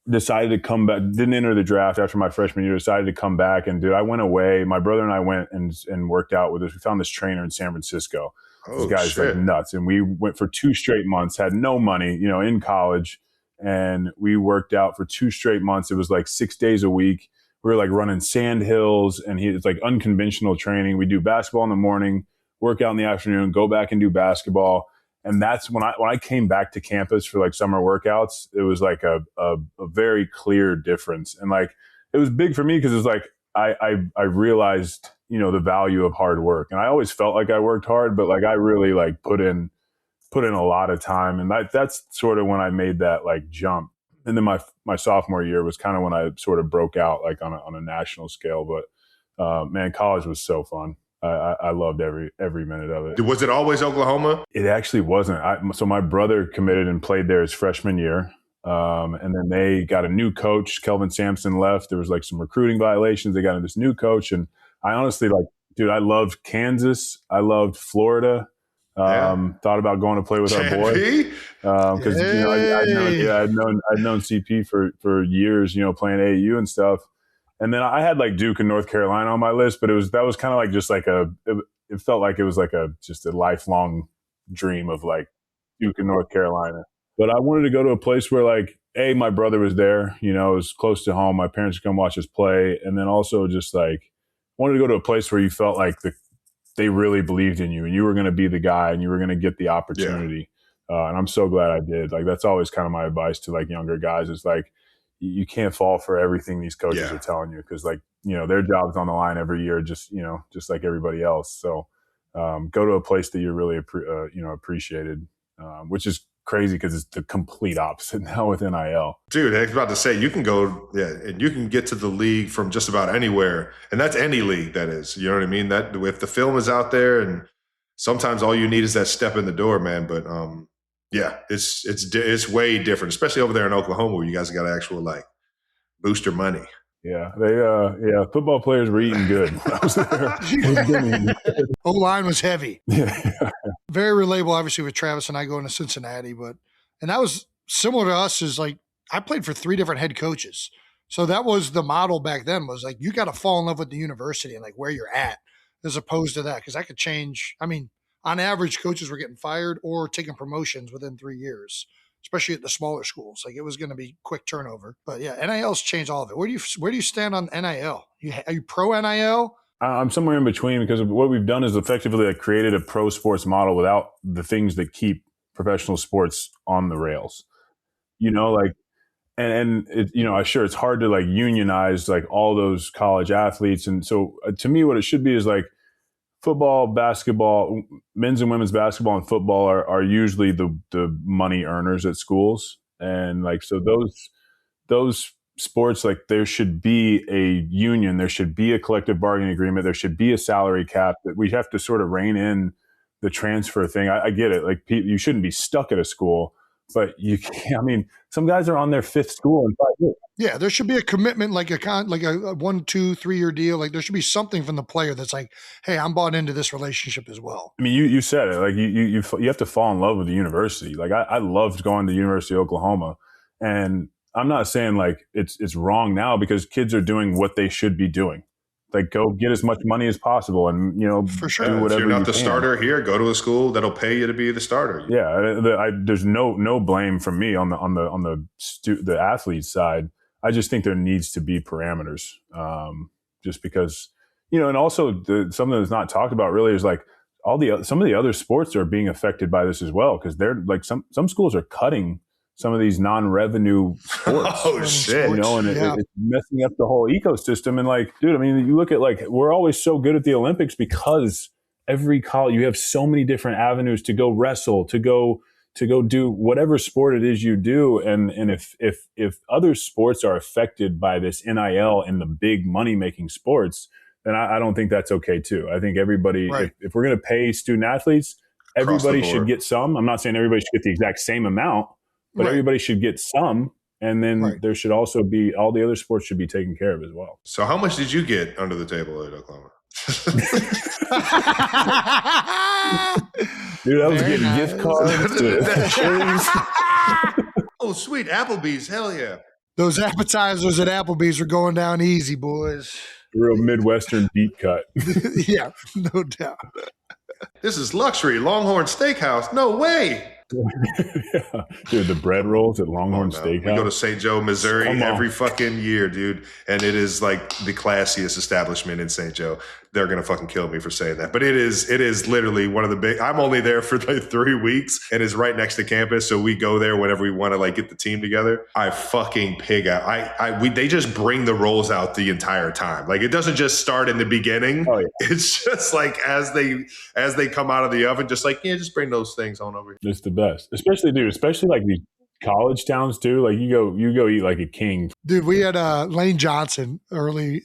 decided to come back. Didn't enter the draft after my freshman year. Decided to come back, and dude, I went away. My brother and I went and worked out with us. We found this trainer in San Francisco. This guy's like nuts, and we went for 2 straight months. Had no money, you know, in college, and we worked out for 2 straight months. It was like 6 days a week. We were like running sand hills, and it's like unconventional training. We do basketball in the morning, work out in the afternoon, go back and do basketball. And that's when I came back to campus for like summer workouts, it was like a very clear difference. And like, it was big for me because it was like, I realized, you know, the value of hard work. And I always felt like I worked hard, but like I really like put in a lot of time. And that's sort of when I made that like jump. And then my sophomore year was kind of when I sort of broke out like on a national scale. But man, college was so fun. I loved every minute of it. Was it always Oklahoma? It actually wasn't. So my brother committed and played there his freshman year. And then they got a new coach. Kelvin Sampson left. There was like some recruiting violations. They got this new coach. And I honestly like, dude, I loved Kansas. I loved Florida. Thought about going to play with our boy. Because you know, I'd known CP for years, you know, playing AAU and stuff. And then I had like Duke and North Carolina on my list, but that was kind of like just like it felt like it was like just a lifelong dream of like Duke and North Carolina. But I wanted to go to a place where like, my brother was there, you know, it was close to home. My parents could come watch us play. And then also just like wanted to go to a place where you felt like they really believed in you and you were going to be the guy and you were going to get the opportunity. Yeah. And I'm so glad I did. Like, that's always kind of my advice to like younger guys is like, you can't fall for everything these coaches are telling you because, like, you know, their job's on the line every year, just like everybody else. So go to a place that you're really, appreciated, which is crazy because it's the complete opposite now with NIL. Dude, I was about to say, you can go, and you can get to the league from just about anywhere. And that's any league, that is. You know what I mean? That if the film is out there, and sometimes all you need is that step in the door, man. But yeah, it's way different, especially over there in Oklahoma where you guys got actual like booster money. Yeah, football players were eating good when I was there. O-line was heavy. Yeah. Very relatable, obviously, with Travis and I going to Cincinnati. And that was similar to us is like, I played for 3 different head coaches. So that was the model back then was like, you got to fall in love with the university and like where you're at. as opposed to that, because that could change. I mean, on average, coaches were getting fired or taking promotions within 3 years, especially at the smaller schools. Like it was going to be quick turnover. But yeah, NIL's changed all of it. Where do you stand on NIL? Are you pro NIL? I'm somewhere in between, because what we've done is effectively like created a pro sports model without the things that keep professional sports on the rails. Like, and it, sure, it's hard to like unionize like all those college athletes. And so to me, what it should be is like football, basketball, men's and women's basketball and football are usually the money earners at schools. And like, so those sports, like there should be a union, there should be a collective bargaining agreement, there should be a salary cap, that we have to sort of rein in the transfer thing. I get it. Like you shouldn't be stuck at a school, but you can't, I mean, some guys are on their 5th school in 5 years. Yeah, there should be a commitment, like a 1, 2, 3 year deal. Like there should be something from the player that's like, hey, I'm bought into this relationship as well. I mean, you said it. Like you have to fall in love with the university. Like I loved going to the University of Oklahoma, and I'm not saying like it's wrong now, because kids are doing what they should be doing. Like go get as much money as possible, and for sure. do whatever. If you're not the can. starter here, go to a school that'll pay you to be the starter. Yeah, there's no blame from me on the athlete side. I just think there needs to be parameters, just because and also something that's not talked about really is like some of the other sports are being affected by this as well, because they're like some schools are cutting some of these non-revenue sports. Oh shit! And it's messing up the whole ecosystem. And like, dude, I mean, you look at like, we're always so good at the Olympics because every college, you have so many different avenues to go wrestle, to go do whatever sport it is you do. And if other sports are affected by this NIL and the big money making sports, then I don't think that's okay too. I think everybody, right. if we're going to pay student athletes, everybody should get some. I'm not saying everybody should get the exact same amount, but everybody should get some. And then there should also be, all the other sports should be taken care of as well. So how much did you get under the table at Oklahoma? Dude, I was getting gift cards to Chili's. Oh, sweet. Applebee's. Hell yeah. Those appetizers at Applebee's are going down easy, boys. Real Midwestern deep cut. Yeah, no doubt. This is luxury. Longhorn Steakhouse. No way. Yeah. Dude, the bread rolls at Longhorn Steakhouse. We go to St. Joe, Missouri every fucking year, dude. And it is like the classiest establishment in St. Joe. They're going to fucking kill me for saying that. But it is literally one of the big, I'm only there for like 3 weeks, and it's right next to campus. So we go there whenever we want to like get the team together. I fucking pig out. They just bring the rolls out the entire time. Like it doesn't just start in the beginning. Oh, yeah. It's just like as they come out of the oven, just like, yeah, just bring those things on over here. It's the best. Especially like these college towns too. Like you go eat like a king. Dude, we had Lane Johnson early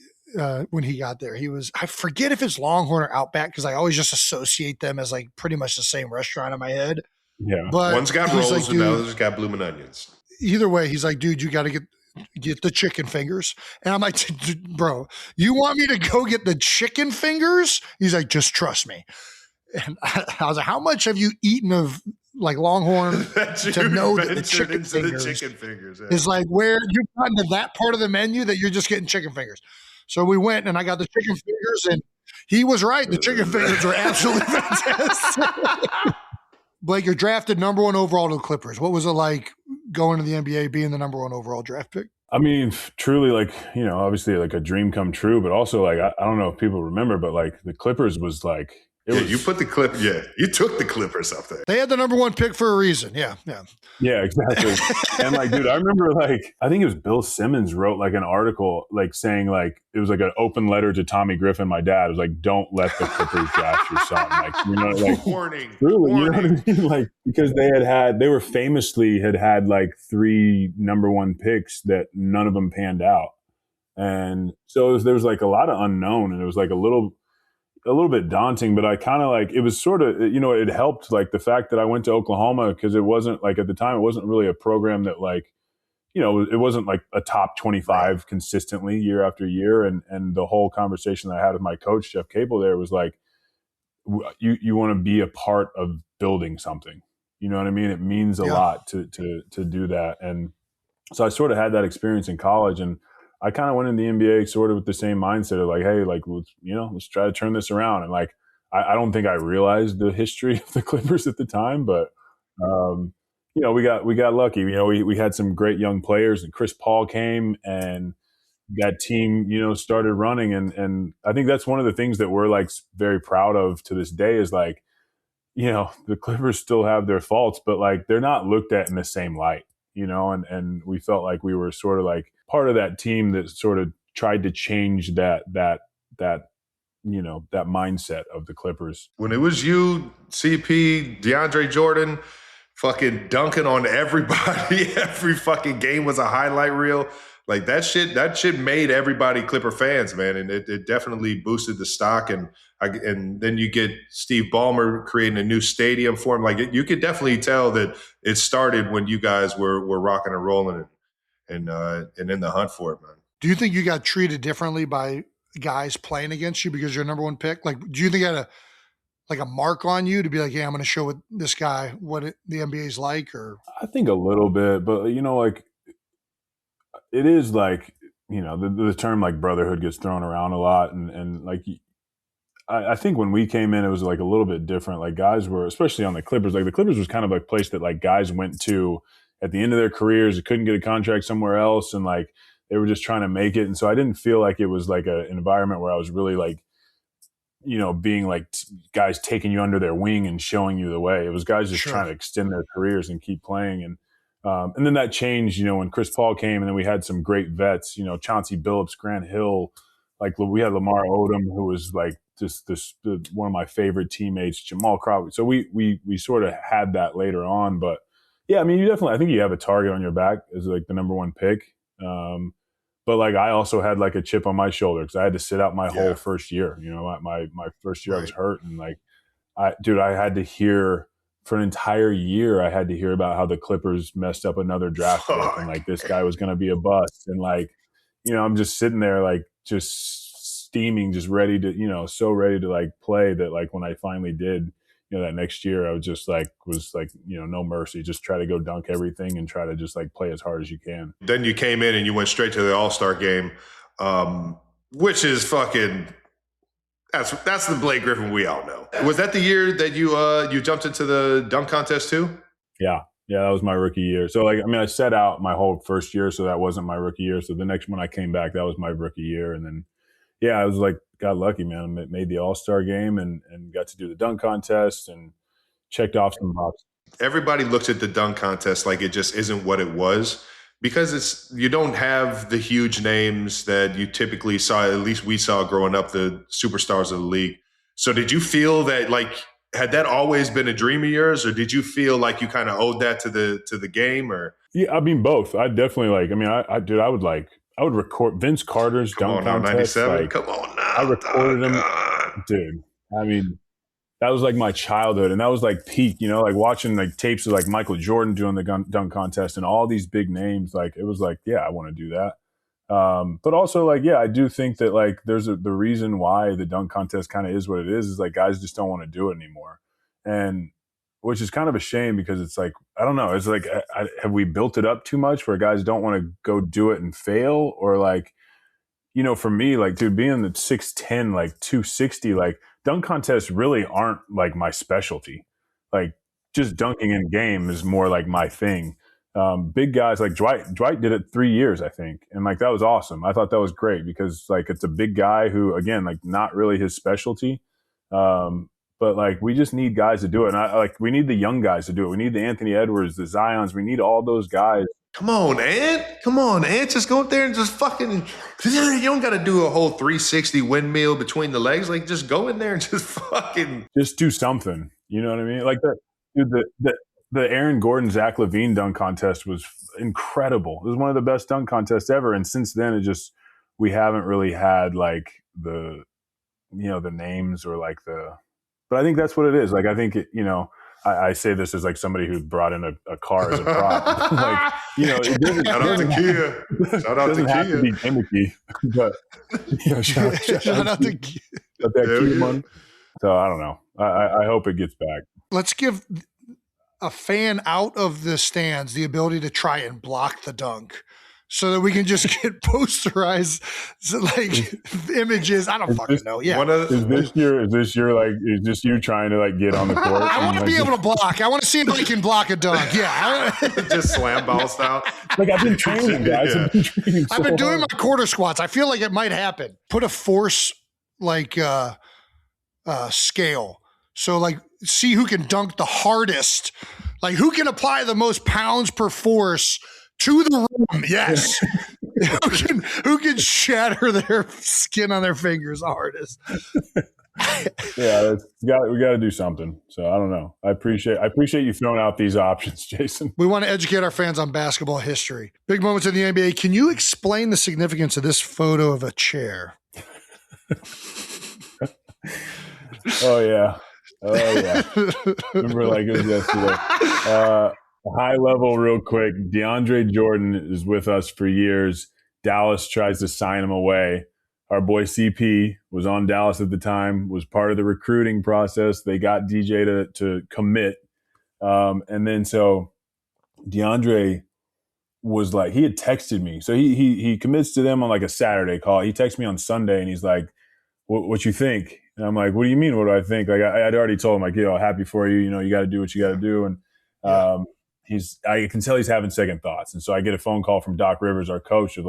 when he got there. I forget if it's Longhorn or Outback, because I always just associate them as like pretty much the same restaurant in my head. Yeah. But one's got rolls like, and the other's got bloomin' onions. Either way, he's like, dude, you got to get the chicken fingers. And I'm like, bro, you want me to go get the chicken fingers? He's like, just trust me. And I was like, how much have you eaten of like Longhorn to know that the chicken fingers is like where you've gotten to that part of the menu that you're just getting chicken fingers? So we went and I got the chicken fingers, and he was right. The chicken fingers were absolutely fantastic. Blake, you're drafted number 1 overall to the Clippers. What was it like going to the NBA, being the number 1 overall draft pick? I mean, truly, like, obviously like a dream come true, but also like, I don't know if people remember, but like the Clippers was like, you put the clip. Yeah, you took the Clippers up there. They had the number 1 pick for a reason. Yeah, exactly. And like, dude, I remember like, I think it was Bill Simmons wrote like an article like saying like, it was like an open letter to Tommy Griffin, my dad. It was like, don't let the Clippers draft your son. Like, like warning. Truly, you know what I mean? Like, because they were famously had like 3 number 1 picks that none of them panned out, and so there was like a lot of unknown, and it was like a little bit daunting, but I kind of like, it was sort of, it helped like the fact that I went to Oklahoma, because it wasn't like, at the time, it wasn't really a program that like, it wasn't like a top 25 consistently year after year. And the whole conversation that I had with my coach, Jeff Capel, there was like, you want to be a part of building something, you know what I mean? It means a lot to do that. And so I sort of had that experience in college, and I kind of went in the NBA sort of with the same mindset of like, hey, like let's try to turn this around. And like, I don't think I realized the history of the Clippers at the time, but we got lucky. We had some great young players, and Chris Paul came, and that team, started running. And I think that's one of the things that we're like very proud of to this day is like, the Clippers still have their faults, but like they're not looked at in the same light, and we felt like we were sort of like part of that team that sort of tried to change that mindset of the Clippers. When it was you, CP, DeAndre Jordan, fucking dunking on everybody, every fucking game was a highlight reel. Like that shit made everybody Clipper fans, man. And it definitely boosted the stock. And then you get Steve Ballmer creating a new stadium for him. Like you could definitely tell that it started when you guys were rocking and rolling and in the hunt for it, man. Do you think you got treated differently by guys playing against you because you're number one pick? Like, do you think you had a mark on you to be like, yeah, I'm going to show this guy what the NBA is like? Or I think a little bit, but like it is like, the term like brotherhood gets thrown around a lot. And like, I think when we came in, it was like a little bit different. Like guys were, especially on the Clippers, like the Clippers was kind of a place that like guys went to at the end of their careers, they couldn't get a contract somewhere else. And like, they were just trying to make it. And so I didn't feel like it was like an environment where I was really like, being like guys taking you under their wing and showing you the way. It was guys just trying to extend their careers and keep playing. And then that changed, when Chris Paul came, and then we had some great vets, Chauncey Billups, Grant Hill, like we had Lamar Odom, who was like just one of my favorite teammates, Jamal Crawford. So we sort of had that later on, but yeah, I mean, I think you have a target on your back as like the number one pick. But like I also had like a chip on my shoulder because I had to sit out my whole first year. My first year I was hurt, and like I had to hear for an entire year. I had to hear about how the Clippers messed up another draft pick, and like this guy was going to be a bust, and like I'm just sitting there like just steaming, just ready to so ready to like play that like when I finally did. That next year I was like, no mercy, just try to go dunk everything and try to just like play as hard as you can. Then you came in and you went straight to the All-Star game, which is fucking, that's the Blake Griffin we all know. Was that the year that you jumped into the dunk contest too? Yeah, that was my rookie year. So like, I mean, I set out my whole first year, so that wasn't my rookie year. So the next one I came back, that was my rookie year. And then, I was like, got lucky, man. I made the All-Star game and got to do the dunk contest and checked off some boxes. Everybody looks at the dunk contest like it just isn't what it was because you don't have the huge names that you typically saw, at least we saw growing up, the superstars of the league. So did you feel that like, had that always been a dream of yours, or did you feel like you kind of owed that to the game? Or yeah, I mean both. I definitely like. I mean, I would record Vince Carter's dunk contest. 97. Like, come on now. I recorded him, dude. I mean, that was like my childhood, and that was like peak. Like watching like tapes of like Michael Jordan doing the dunk contest and all these big names. Like it was like, yeah, I want to do that. But also like, yeah, I do think that like there's the reason why the dunk contest kind of is what it is like guys just don't want to do it anymore, and which is kind of a shame because it's like, I don't know, it's like, have we built it up too much where guys don't want to go do it and fail? Or like, for me, like, dude, being the 6'10", like 260, like dunk contests really aren't like my specialty. Like just dunking in game is more like my thing. Big guys like Dwight did it 3 years, I think. And like, that was awesome. I thought that was great because like, it's a big guy who, again, like not really his specialty. But like, we just need guys to do it. And we need the young guys to do it. We need the Anthony Edwards, the Zions. We need all those guys. Come on, Ant. Just go up there and just fucking, you don't got to do a whole 360 windmill between the legs. Like just go in there and just fucking. Just do something. You know what I mean? Like the Aaron Gordon, Zach LaVine dunk contest was incredible. It was one of the best dunk contests ever. And since then we haven't really had like the names or like but I think that's what it is. Like, I think, I say this as like somebody who brought in a car as a prop. Like, it doesn't, shout out to Kia. Shout out to Kia. Have to be gimmicky, but shout out to Kia. That Kia money. So I don't know. I hope it gets back. Let's give a fan out of the stands the ability to try and block the dunk. so that we can just get posterized images. I don't fucking know. Yeah. Is this you trying to get on the court? I want to be able to block. I want to see if I can block a dunk. Yeah. Just slam ball style. I've been training, guys. Yeah. I've been doing my quarter squats. I feel like it might happen. Put a force scale. So see who can dunk the hardest. Who can apply the most pounds per force to the rim. Yes. who can shatter their skin on their fingers the hardest. Yeah, we got to do something. So I don't know. I appreciate you throwing out these options, Jason. We want to educate our fans on basketball history. Big moments in the NBA. Can you explain the significance of this photo of a chair? Oh yeah. Remember it was yesterday. High level real quick. DeAndre Jordan is with us for years. Dallas tries to sign him away. Our boy CP was on Dallas at the time, was part of the recruiting process. They got DJ to commit. And then so DeAndre was he had texted me. So he commits to them on a Saturday call. He texts me on Sunday and he's like, what you think? And I'm like, what do you mean? What do I think? I'd already told him happy for you. You got to do what you got to do. And I can tell he's having second thoughts. And so I get a phone call from Doc Rivers, our coach, of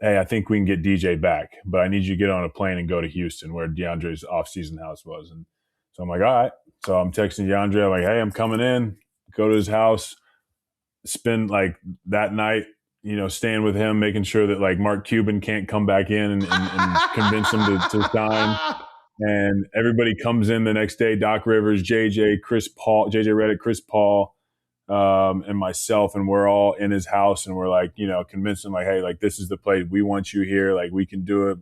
hey, I think we can get DJ back, but I need you to get on a plane and go to Houston where DeAndre's off-season house was. And so I'm like, all right. So I'm texting DeAndre. I'm like, hey, I'm coming in. Go to his house. Spend that night, staying with him, making sure that Mark Cuban can't come back in and convince him to sign. And everybody comes in the next day, Doc Rivers, JJ Redick, Chris Paul, and myself, and we're all in his house and we're convincing him hey, this is the play. We want you here. We can do it.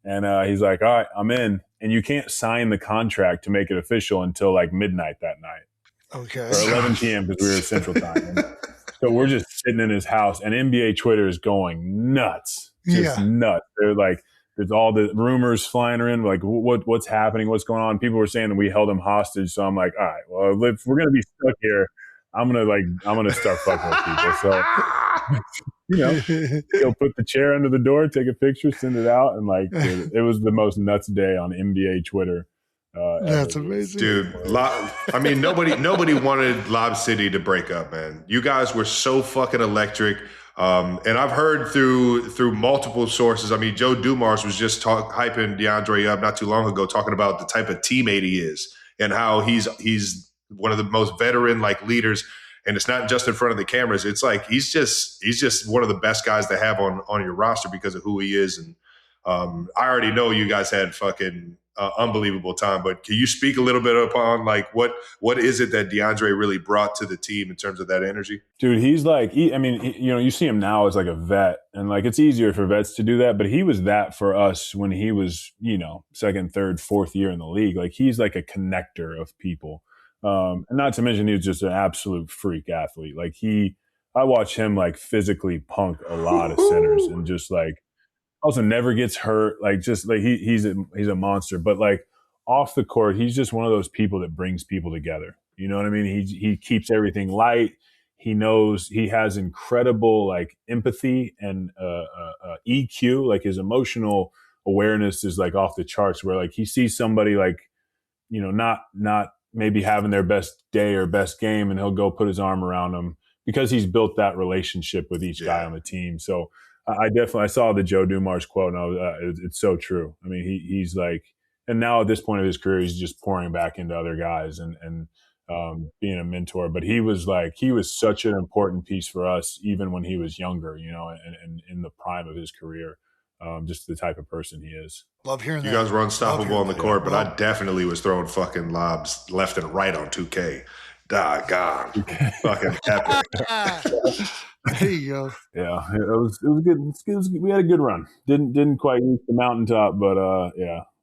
And he's like, all right, I'm in. And you can't sign the contract to make it official until midnight that night. Okay. Or 11 p.m. because we were Central Time. And so we're just sitting in his house and NBA Twitter is going nuts. Just nuts. They're there's all the rumors flying around, what's happening, what's going on. People were saying that we held him hostage. So I'm like, all right, well, if we're gonna be stuck here, I'm gonna start fucking with people. So he'll put the chair under the door, take a picture, send it out, and it was the most nuts day on NBA Twitter. That's amazing, dude. Nobody wanted Lob City to break up, man. You guys were so fucking electric. And I've heard through multiple sources. Joe Dumars was just hyping DeAndre up not too long ago, talking about the type of teammate he is and how he's one of the most veteran leaders. And it's not just in front of the cameras. It's he's just one of the best guys to have on your roster because of who he is. And I already know you guys had fucking unbelievable time, but can you speak a little bit upon what is it that DeAndre really brought to the team in terms of that energy? Dude, he's you see him now as a vet, and it's easier for vets to do that, but he was that for us when he was second, third, fourth year in the league. He's a connector of people, and not to mention he was just an absolute freak athlete. I watch him physically punk a lot of centers and just also never gets hurt. He's a monster, but off the court, he's just one of those people that brings people together. You know what I mean? He keeps everything light. He knows he has incredible empathy and EQ. His emotional awareness is off the charts. Where he sees somebody not maybe having their best day or best game, and he'll go put his arm around them because he's built that relationship with each guy on the team. So. I saw the Joe Dumars quote, and it's so true. He's and now at this point of his career, he's just pouring back into other guys and being a mentor. But he was such an important piece for us, even when he was younger, and in the prime of his career, just the type of person he is. Love hearing that. You guys were unstoppable on the court, but I definitely was throwing fucking lobs left and right on 2K. God, fucking epic. There you go. Yeah, it was good. We had a good run. Didn't quite reach the mountaintop, but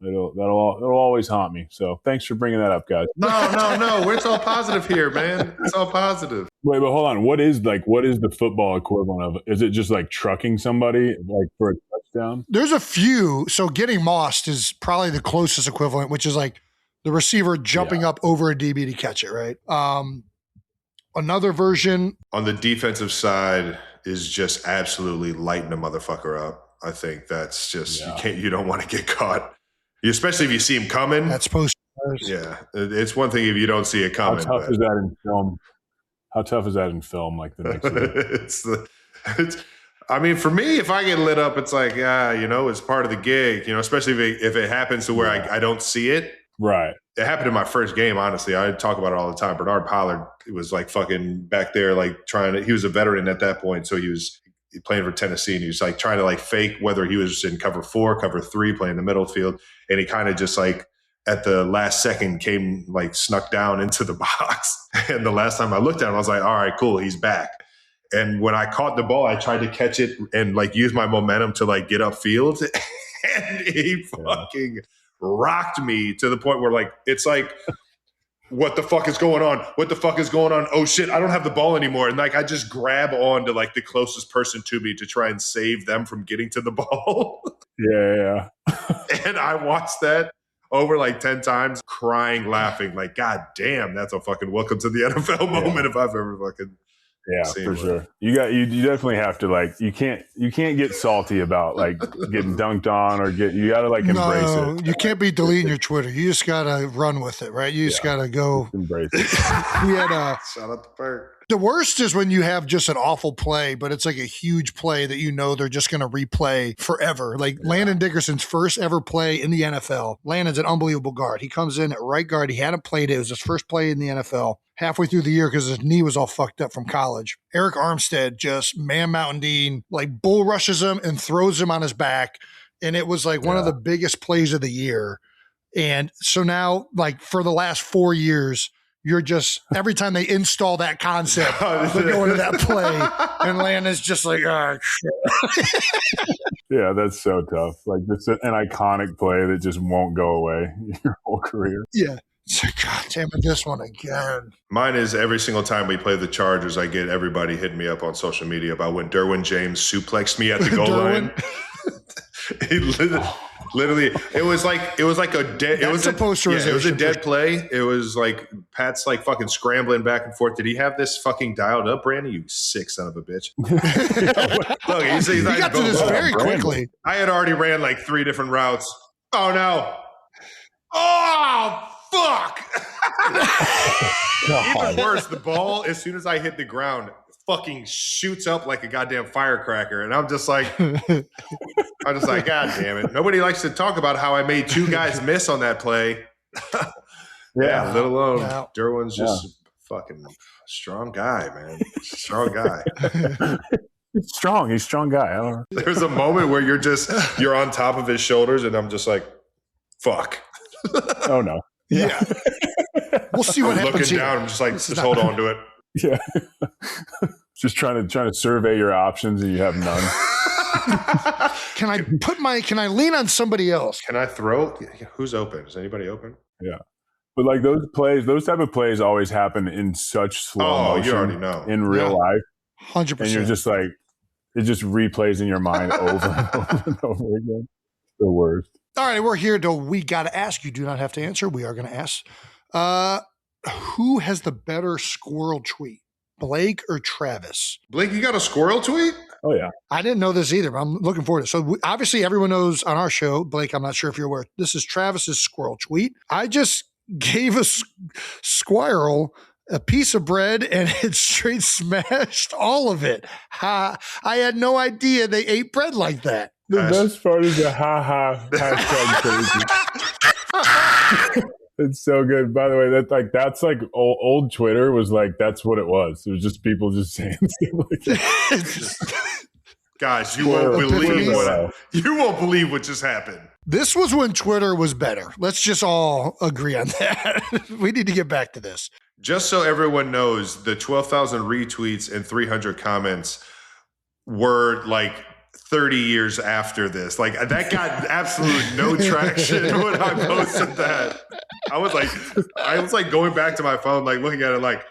that'll always haunt me. So thanks for bringing that up, guys. No. It's all positive here, man. It's all positive. Wait, but hold on. What is the football equivalent of? Is it just trucking somebody for a touchdown? There's a few. So getting mossed is probably the closest equivalent, which is the receiver jumping up over a DB to catch it, right? Another version on the defensive side is just absolutely lighting a motherfucker up. I think that's just you don't want to get caught, especially if you see him coming. That's supposed to. Yeah, it's one thing if you don't see it coming. How tough is that in film? How tough is that in film? Like the next it's. I mean, for me, if I get lit up, it's like, it's part of the gig, especially if it happens to where I don't see it. Right. It happened in my first game, honestly. I talk about it all the time. Bernard Pollard was like fucking back there, like he was a veteran at that point. So he was playing for Tennessee and he was like trying to like fake whether he was in cover 4, cover 3, playing the middle field. And he kind of just like at the last second came like snuck down into the box. And the last time I looked at him, I was like, all right, cool. He's back. And when I caught the ball, I tried to catch it and like use my momentum to like get upfield. And he fucking rocked me to the point where like, it's like, what the fuck is going on? What the fuck is going on? Oh shit, I don't have the ball anymore. And like, I just grab on to like the closest person to me to try and save them from getting to the ball. Yeah. And I watched that over like 10 times, crying, laughing, like, God damn, that's a fucking welcome to the NFL moment if I've ever fucking seen for one. sure. You definitely have to like you can't get salty about like getting dunked on or you gotta like embrace it. You can't be deleting your Twitter. You just gotta run with it, right? You just gotta go embrace it. We had shout out to Perk. The worst is when you have just an awful play, but it's like a huge play that they're just going to replay forever. Like Landon Dickerson's first ever play in the NFL. Landon's an unbelievable guard. He comes in at right guard. He hadn't played it. It was his first play in the NFL. Halfway through the year because his knee was all fucked up from college. Eric Armstead just Mountain Dean, like bull rushes him and throws him on his back. And it was like one of the biggest plays of the year. And so now, like for the last 4 years, you're just, every time they install that concept, they're going to that play, and Landon's just like, shit. Yeah, that's so tough. Like, it's an iconic play that just won't go away your whole career. Yeah. God damn it, this one again. Mine is every single time we play the Chargers, I get everybody hitting me up on social media about when Derwin James suplexed me at the goal line. He literally, it was like a dead. It was a posterization. It was a dead play. It was like Pat's like fucking scrambling back and forth. Did he have this fucking dialed up, Brandon? You sick son of a bitch! Look, he got to this very quickly. I had already ran like 3 different routes. Oh no! Oh fuck! Even worse, the ball as soon as I hit the ground, fucking shoots up like a goddamn firecracker, and I'm just like, God damn it! Nobody likes to talk about how I made 2 guys miss on that play. Let alone Derwin's just fucking strong guy, man. Strong guy. He's strong. He's a strong guy. I don't know. There's a moment where you're on top of his shoulders, and I'm just like, fuck. Oh no. Yeah. We'll see what happens. Looking down, I'm just like, just hold on to it. Yeah. Just trying to survey your options and you have none. Can I lean on somebody else? Can I throw? Who's open? Is anybody open? Yeah. But like those type of plays always happen in such slow motion. You already know. In real life. 100%. And you're just like, it just replays in your mind over and over and over again. It's the worst. All right, we're here till we got to ask. You do not have to answer. We are going to ask. Who has the better squirrel tweet, Blake or Travis? Blake, you got a squirrel tweet? Oh, yeah. I didn't know this either, but I'm looking forward to it. So obviously everyone knows on our show, Blake, I'm not sure if you're aware, this is Travis's squirrel tweet. I just gave a squirrel a piece of bread and it straight smashed all of it. I had no idea they ate bread like that. The best part is the hashtag crazy. It's so good. By the way, that's like old Twitter was like, that's what it was. It was just people just saying stuff like that. Guys, you won't believe what just happened. This was when Twitter was better. Let's just all agree on that. We need to get back to this. Just so everyone knows, the 12,000 retweets and 300 comments were like 30 years after this. Like that got absolutely no traction when I posted that. I was like going back to my phone, like looking at it like,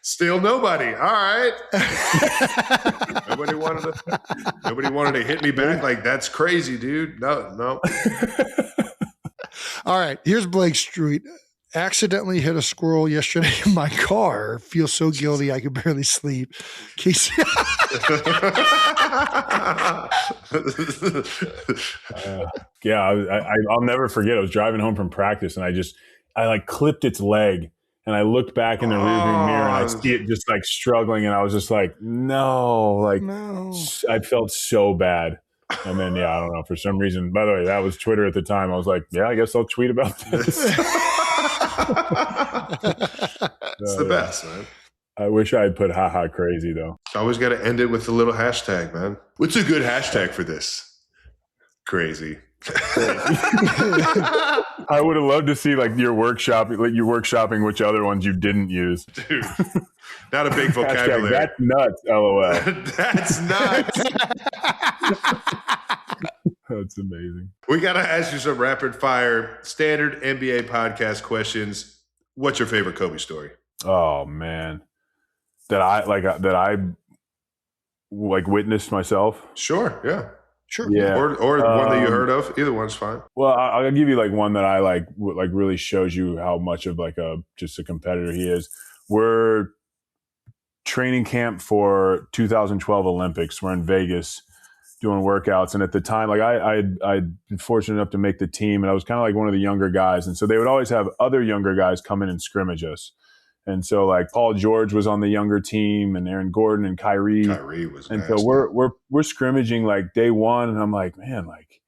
still nobody. All right. Nobody wanted to hit me back. Like, that's crazy, dude. No. All right. Here's Blake's tweet. Accidentally hit a squirrel yesterday in my car. Feel so guilty I could barely sleep. Casey. Yeah, I'll never forget. I was driving home from practice, and I like clipped its leg, and I looked back in the rearview mirror, and I see it just like struggling, and I was just like, no. I felt so bad. And then, I don't know, for some reason, by the way, that was Twitter at the time. I was like, I guess I'll tweet about this. It's the best, man. I wish I had put haha crazy, though. Always got to end it with a little hashtag, man. What's a good hashtag for this? Crazy. I would have loved to see like you workshopping which other ones you didn't use. Dude, not a big vocabulary. That's nuts, LOL. That's nuts. That's amazing. We got to ask you some rapid fire standard NBA podcast questions. What's your favorite Kobe story? Oh man. That I witnessed myself. Sure. Yeah. Sure. Yeah. Or one that you heard of. Either one's fine. Well, I'll give you like one that I like really shows you how much of just a competitor he is. We're training camp for 2012 Olympics. We're in Vegas doing workouts. And at the time, like I'd been fortunate enough to make the team, and I was kind of like one of the younger guys. And so they would always have other younger guys come in and scrimmage us. And so like Paul George was on the younger team, and Aaron Gordon and Kyrie. Kyrie was and nasty. so we're scrimmaging like day one, and I'm like, man, like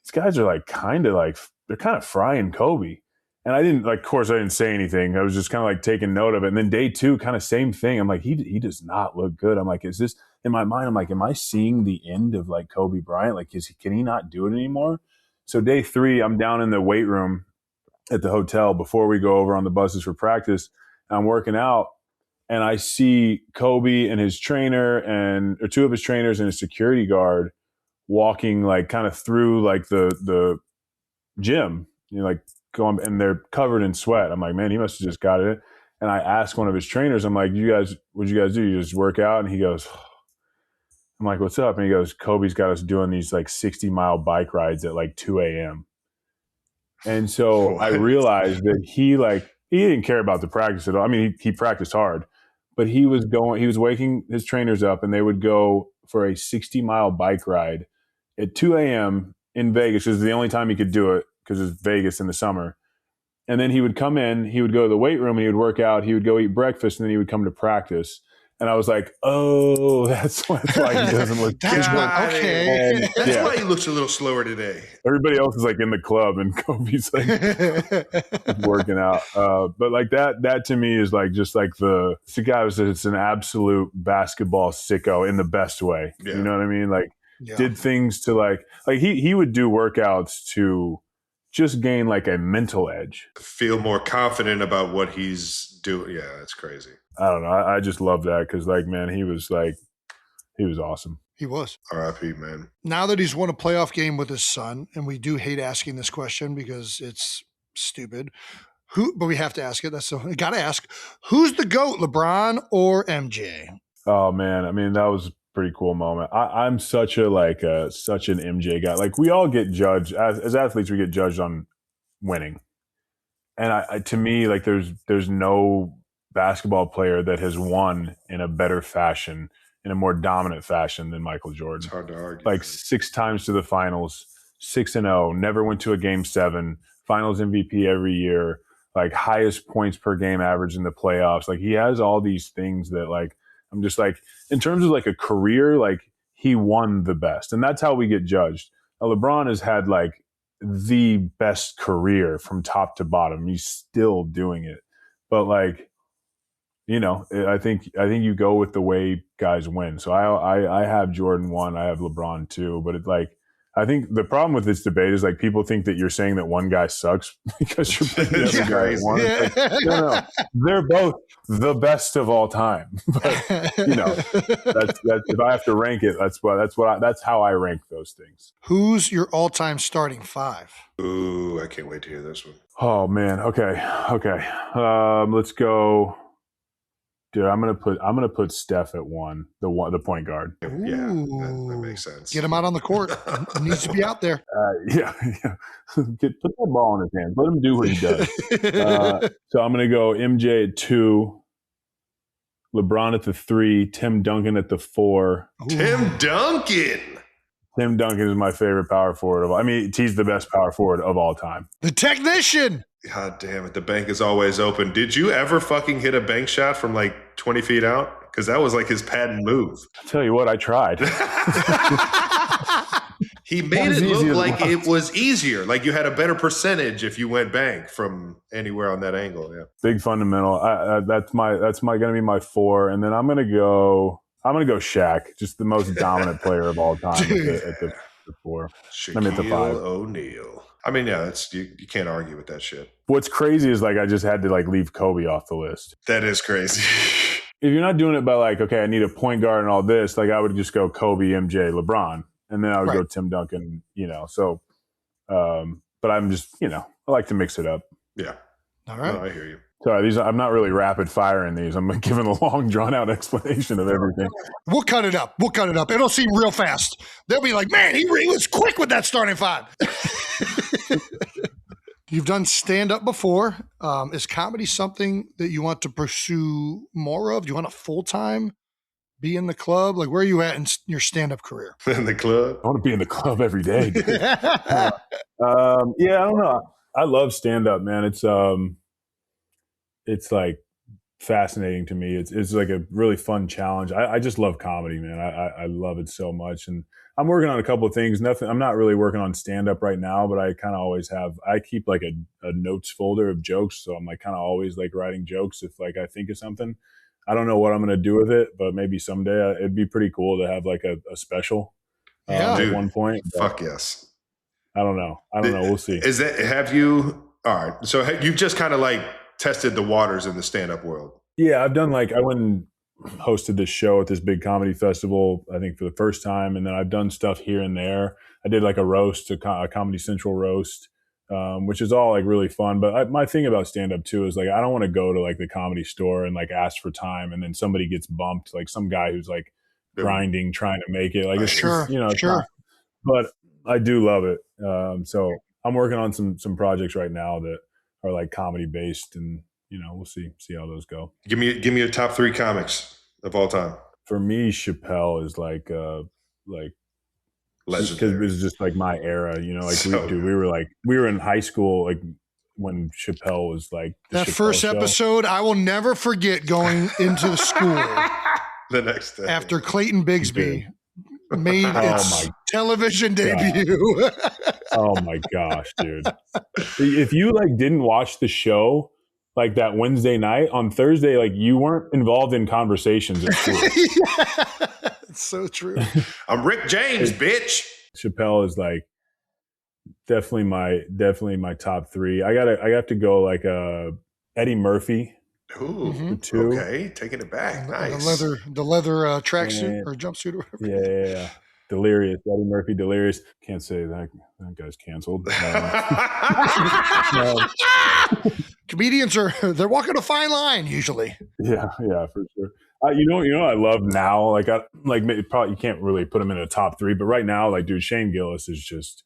these guys are like they're kind of frying Kobe. And I didn't of course I didn't say anything. I was just kind of like taking note of it. And then day two, kind of same thing. I'm like, he does not look good. I'm like, is this in my mind? I'm like, am I seeing the end of like Kobe Bryant? Like, can he not do it anymore? So day three, I'm down in the weight room at the hotel before we go over on the buses for practice. I'm working out, and I see Kobe and his trainer or two of his trainers and a security guard walking like kind of through like the gym, like going, and they're covered in sweat. I'm like, man, he must have just got it. And I asked one of his trainers, I'm like, what'd you guys do? You just work out? And he goes, I'm like, what's up? And he goes, Kobe's got us doing these like 60-mile bike rides at like 2 a.m. And so I realized that he didn't care about the practice at all. I mean, he practiced hard, but he was waking his trainers up, and they would go for a 60-mile bike ride at 2 a.m. in Vegas. This is the only time he could do it because it's Vegas in the summer. And then he would come in, he would go to the weight room, and he would work out. He would go eat breakfast, and then he would come to practice. And I was like, oh, that's why he doesn't look That's good. why, okay. And that's why he looks a little slower today. Everybody else is like in the club, and Kobe's like working out. But like that to me is like just like the guy was it's an absolute basketball sicko in the best way. Yeah. You know what I mean? Like did things to like he would do workouts to just gain like a mental edge. Feel more confident about what he's doing. Yeah, that's crazy. I don't know. I just love that because like, man, he was awesome. He was. R.I.P., man. Now that he's won a playoff game with his son, and we do hate asking this question because it's stupid. But we have to ask it. We got to ask, who's the GOAT, LeBron or MJ? Oh man, I mean that was a pretty cool moment. I'm such an MJ guy. Like we all get judged as athletes, we get judged on winning, and to me, like there's no basketball player that has won in a better fashion, in a more dominant fashion than Michael Jordan. It's hard to argue. Like 6 times to the finals, 6-0, never went to a game 7, finals MVP every year, like highest points per game average in the playoffs. Like he has all these things that like, I'm just like, in terms of like a career, like he won the best. And that's how we get judged. Now, LeBron has had like the best career from top to bottom. He's still doing it. But like, you know, I think you go with the way guys win. So I have Jordan 1, I have LeBron 2, but it's like I think the problem with this debate is like people think that you're saying that one guy sucks because you're putting the other guy at 1. It's like, no, they're both the best of all time. But you know, that's if I have to rank it, that's how I rank those things. Who's your all-time starting 5? Ooh, I can't wait to hear this one. Oh man, okay. Let's go. Dude, I'm gonna put Steph at the point guard. Yeah, that makes sense. Get him out on the court. He needs to be out there. Yeah. Put that ball in his hands. Let him do what he does. So I'm gonna go MJ at 2, LeBron at the 3, Tim Duncan at the 4. Tim Duncan. Tim Duncan is my favorite power forward he's the best power forward of all time. The technician. God damn it. The bank is always open. Did you ever fucking hit a bank shot from like 20 feet out? Because that was like his patent move. I'll tell you what, I tried. He made it look like it was easier. Like you had a better percentage if you went bank from anywhere on that angle. Yeah. Big fundamental. That's gonna be my 4. And then I'm gonna go Shaq, just the most dominant player of all time at the 4. I'm at the 5. O'Neal. I mean, yeah, you can't argue with that shit. What's crazy is I just had to leave Kobe off the list. That is crazy. If you're not doing it by okay, I need a point guard and all this, I would just go Kobe, MJ, LeBron, and then I would go Tim Duncan, so, but I'm just, I like to mix it up. Yeah. All right. No, I hear you. Sorry, I'm not really rapid firing these. I'm giving a long, drawn out explanation of everything. We'll cut it up. It'll seem real fast. They'll be like, man, he was quick with that starting 5. You've done stand-up before. Is comedy something that you want to pursue more of? Do you want to full-time be in the club? Where are you at in your stand-up career? In the club? I want to be in the club every day. Yeah, I don't know. I love stand-up, man. It's fascinating to me. It's a really fun challenge. I just love comedy, man. I love it so much. And I'm working on a couple of things. I'm not really working on stand-up right now, but I kind of always have. I keep a notes folder of jokes, so I'm kind of always writing jokes if I think of something. I don't know what I'm going to do with it, but maybe someday it'd be pretty cool to have a special at one point. Fuck yes. I don't know. We'll see. All right. So you've just kind of tested the waters in the stand-up world. Yeah, I've done I went and hosted this show at this big comedy festival, I think for the first time. And then I've done stuff here and there. I did a roast, a Comedy Central roast, which is all really fun. But my thing about stand-up too is I don't want to go to the Comedy Store and ask for time. And then somebody gets bumped, some guy who's grinding, trying to make it. It's sure. It's not, but I do love it. So I'm working on some projects right now that are comedy based, and we'll see how those go. Give me your top 3 comics of all time. For me, Chappelle is legendary, because it was just my era. We were in high school when Chappelle was that Chappelle first show. episode. I will never forget going into the school the next day after Clayton Bigsby made its television debut. Oh my gosh, dude! If you didn't watch the show that Wednesday night, on Thursday, you weren't involved in conversations at school. It's so true. I'm Rick James, bitch. Chappelle is definitely my top 3. I have to go Eddie Murphy. Ooh, 2. Okay, taking it back. Nice. The leather tracksuit or jumpsuit or whatever. Yeah. Delirious. Eddie Murphy, Delirious. Can't say that guy's canceled. Comedians they're walking a fine line usually. Yeah, for sure. You know I love now. Probably you can't really put him in a top 3, but right now, dude, Shane Gillis is just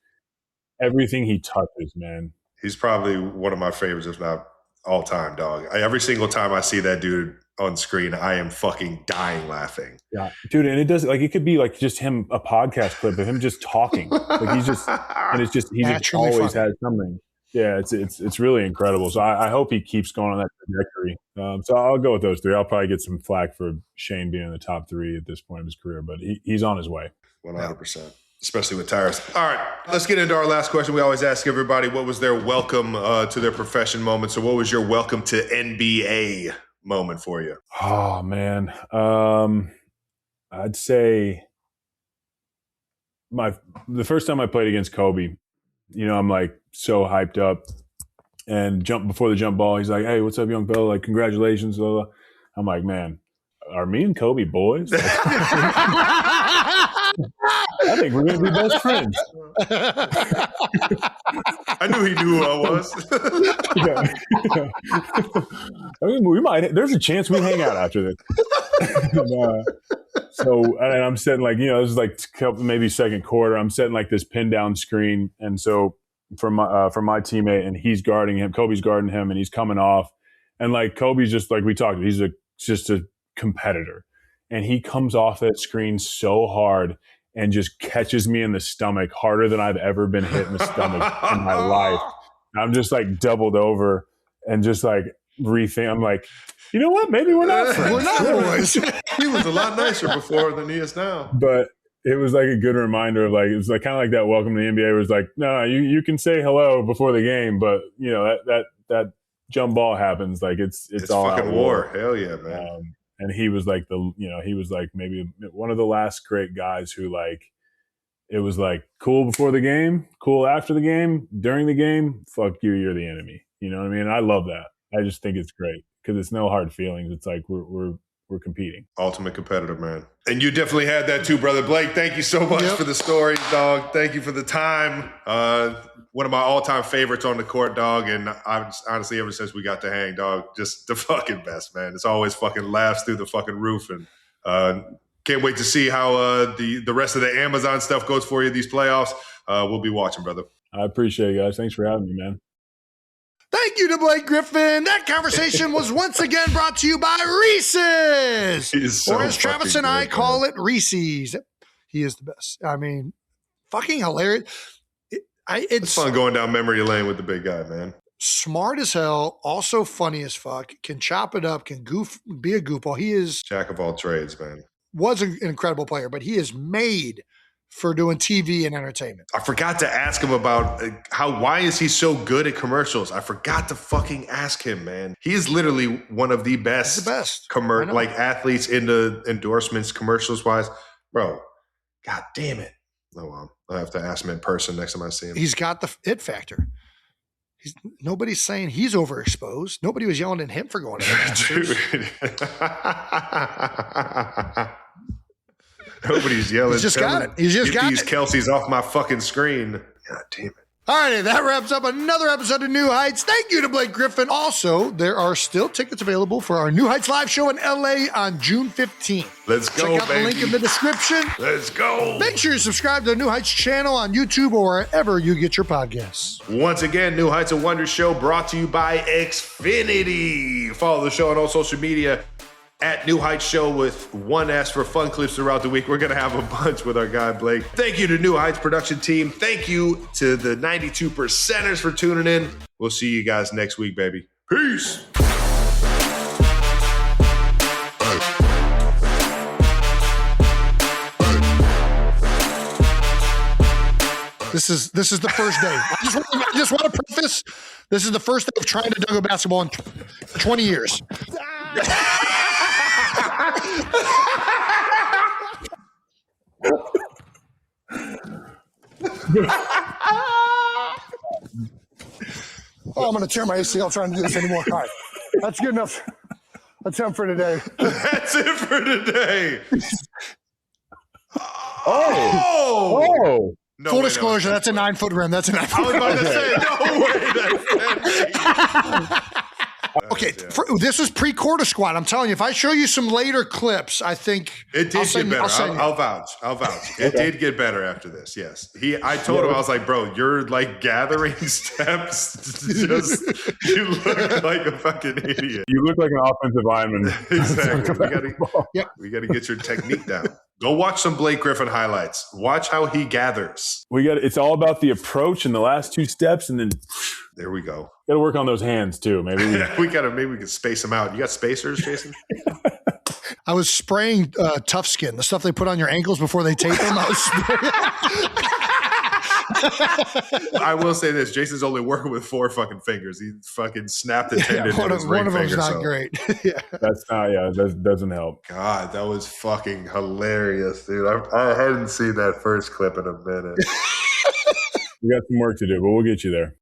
everything he touches, man. He's probably one of my favorites, if not all time, dog. Every single time I see that dude on screen, I am fucking dying laughing. Yeah, dude, and it does it could be just him, a podcast clip of him just talking. He's just, and it's just he just always has something. Yeah, it's really incredible. So I hope he keeps going on that trajectory. So I'll go with those 3. I'll probably get some flack for Shane being in the top 3 at this point of his career, but he's on his way. 100%. Especially with Tyrus. All right, let's get into our last question. We always ask everybody what was their welcome to their profession moment. So what was your welcome to NBA moment for you? Oh, man. I'd say the first time I played against Kobe, I'm so hyped up, and before the jump ball, he's like, "Hey, what's up, young fella? Congratulations." Blah, blah. I'm like, man, are me and Kobe boys? I think we're going to be best friends. I knew he knew who I was. I mean, there's a chance we hang out after this. And I'm setting like, this is like maybe second quarter. I'm setting like this pin down screen. And so for my teammate, and he's guarding him, Kobe's guarding him, and he's coming off. And like Kobe's just like we talked, he's just a competitor. And he comes off that screen so hard and just catches me in the stomach harder than I've ever been hit in the stomach in my life. And I'm just like doubled over and just like rethink. I'm like, you know what? Maybe we're not friends. We're not boys. He was a lot nicer before than he is now. But it was like a good reminder of like, it was like kind of like that welcome to the NBA was like, no, you can say hello before the game, but that jump ball happens. Like it's all fucking out war. Hell yeah, man. And he was like he was like maybe one of the last great guys who like, it was like cool before the game, cool after the game, during the game, fuck you, you're the enemy. You know what I mean? I love that. I just think it's great because it's no hard feelings. It's like we're competing. Ultimate competitor, man. And you definitely had that too, brother Blake. Thank you so much for the story, dog. Thank you for the time. One of my all-time favorites on the court, dog. And honestly, ever since we got to hang, dog, just the fucking best, man. It's always fucking laughs through the fucking roof. And can't wait to see how the rest of the Amazon stuff goes for you these playoffs. We'll be watching, brother. I appreciate it, guys. Thanks for having me, man. Thank you to Blake Griffin. That conversation was once again brought to you by Reese's. Or as Travis and I call it, Reese's. He is the best. I mean, fucking hilarious. It's fun going down memory lane with the big guy, man. Smart as hell, also funny as fuck, can chop it up, can be a goofball. He is jack of all trades, man. Was an incredible player, but he is made for doing TV and entertainment. I forgot to ask him about why is he so good at commercials? I forgot to fucking ask him, man. He is literally one of the best. He's the best. Like athletes into endorsements, commercials wise. Bro, god damn it. Oh, well, I'll have to ask him in person next time I see him. He's got the it factor. Nobody's saying he's overexposed. Nobody was yelling at him for going to the Nobody's yelling. He's just got it. He's just got these Kelseys off my fucking screen. God damn it. All righty, that wraps up another episode of New Heights. Thank you to Blake Griffin. Also, there are still tickets available for our New Heights live show in LA on June 15th. Let's go, Check out the link in the description. Let's go. Make sure you subscribe to the New Heights channel on YouTube or wherever you get your podcasts. Once again, New Heights of Wonder show brought to you by Xfinity. Follow the show on all social media at New Heights Show with 1S for fun clips throughout the week. We're going to have a bunch with our guy, Blake. Thank you to New Heights production team. Thank you to the 92%ers for tuning in. We'll see you guys next week, baby. Peace. This is the first day. I just want to preface, this is the first day of trying to dunk a basketball in 20 years. I'm going to tear my ACL trying to do this anymore. All right. That's good enough. That's it for today. That's it for today. Oh. No Full disclosure, that's a 9-foot rim. That's a 9-foot rim. I was about to say, no way. That's okay, this was pre-quarter squat. I'm telling you, if I show you some later clips, I think it did get better. I'll vouch. It did get better after this. Yes, I told him, I was like, bro, you're like gathering steps. You look like a fucking idiot. You look like an offensive lineman. Exactly. We got to get your technique down. Go watch some Blake Griffin highlights. Watch how he gathers. It's all about the approach and the last two steps, and then there we go. Got to work on those hands too. Maybe we can space them out. You got spacers, Jason? I was spraying Tough Skin, the stuff they put on your ankles before they tape them. I will say this: Jason's only working with 4 fucking fingers. He fucking snapped the tendon in his ring finger. One of them's not great. That's not. Yeah, that doesn't help. God, that was fucking hilarious, dude. I hadn't seen that first clip in a minute. We got some work to do, but we'll get you there.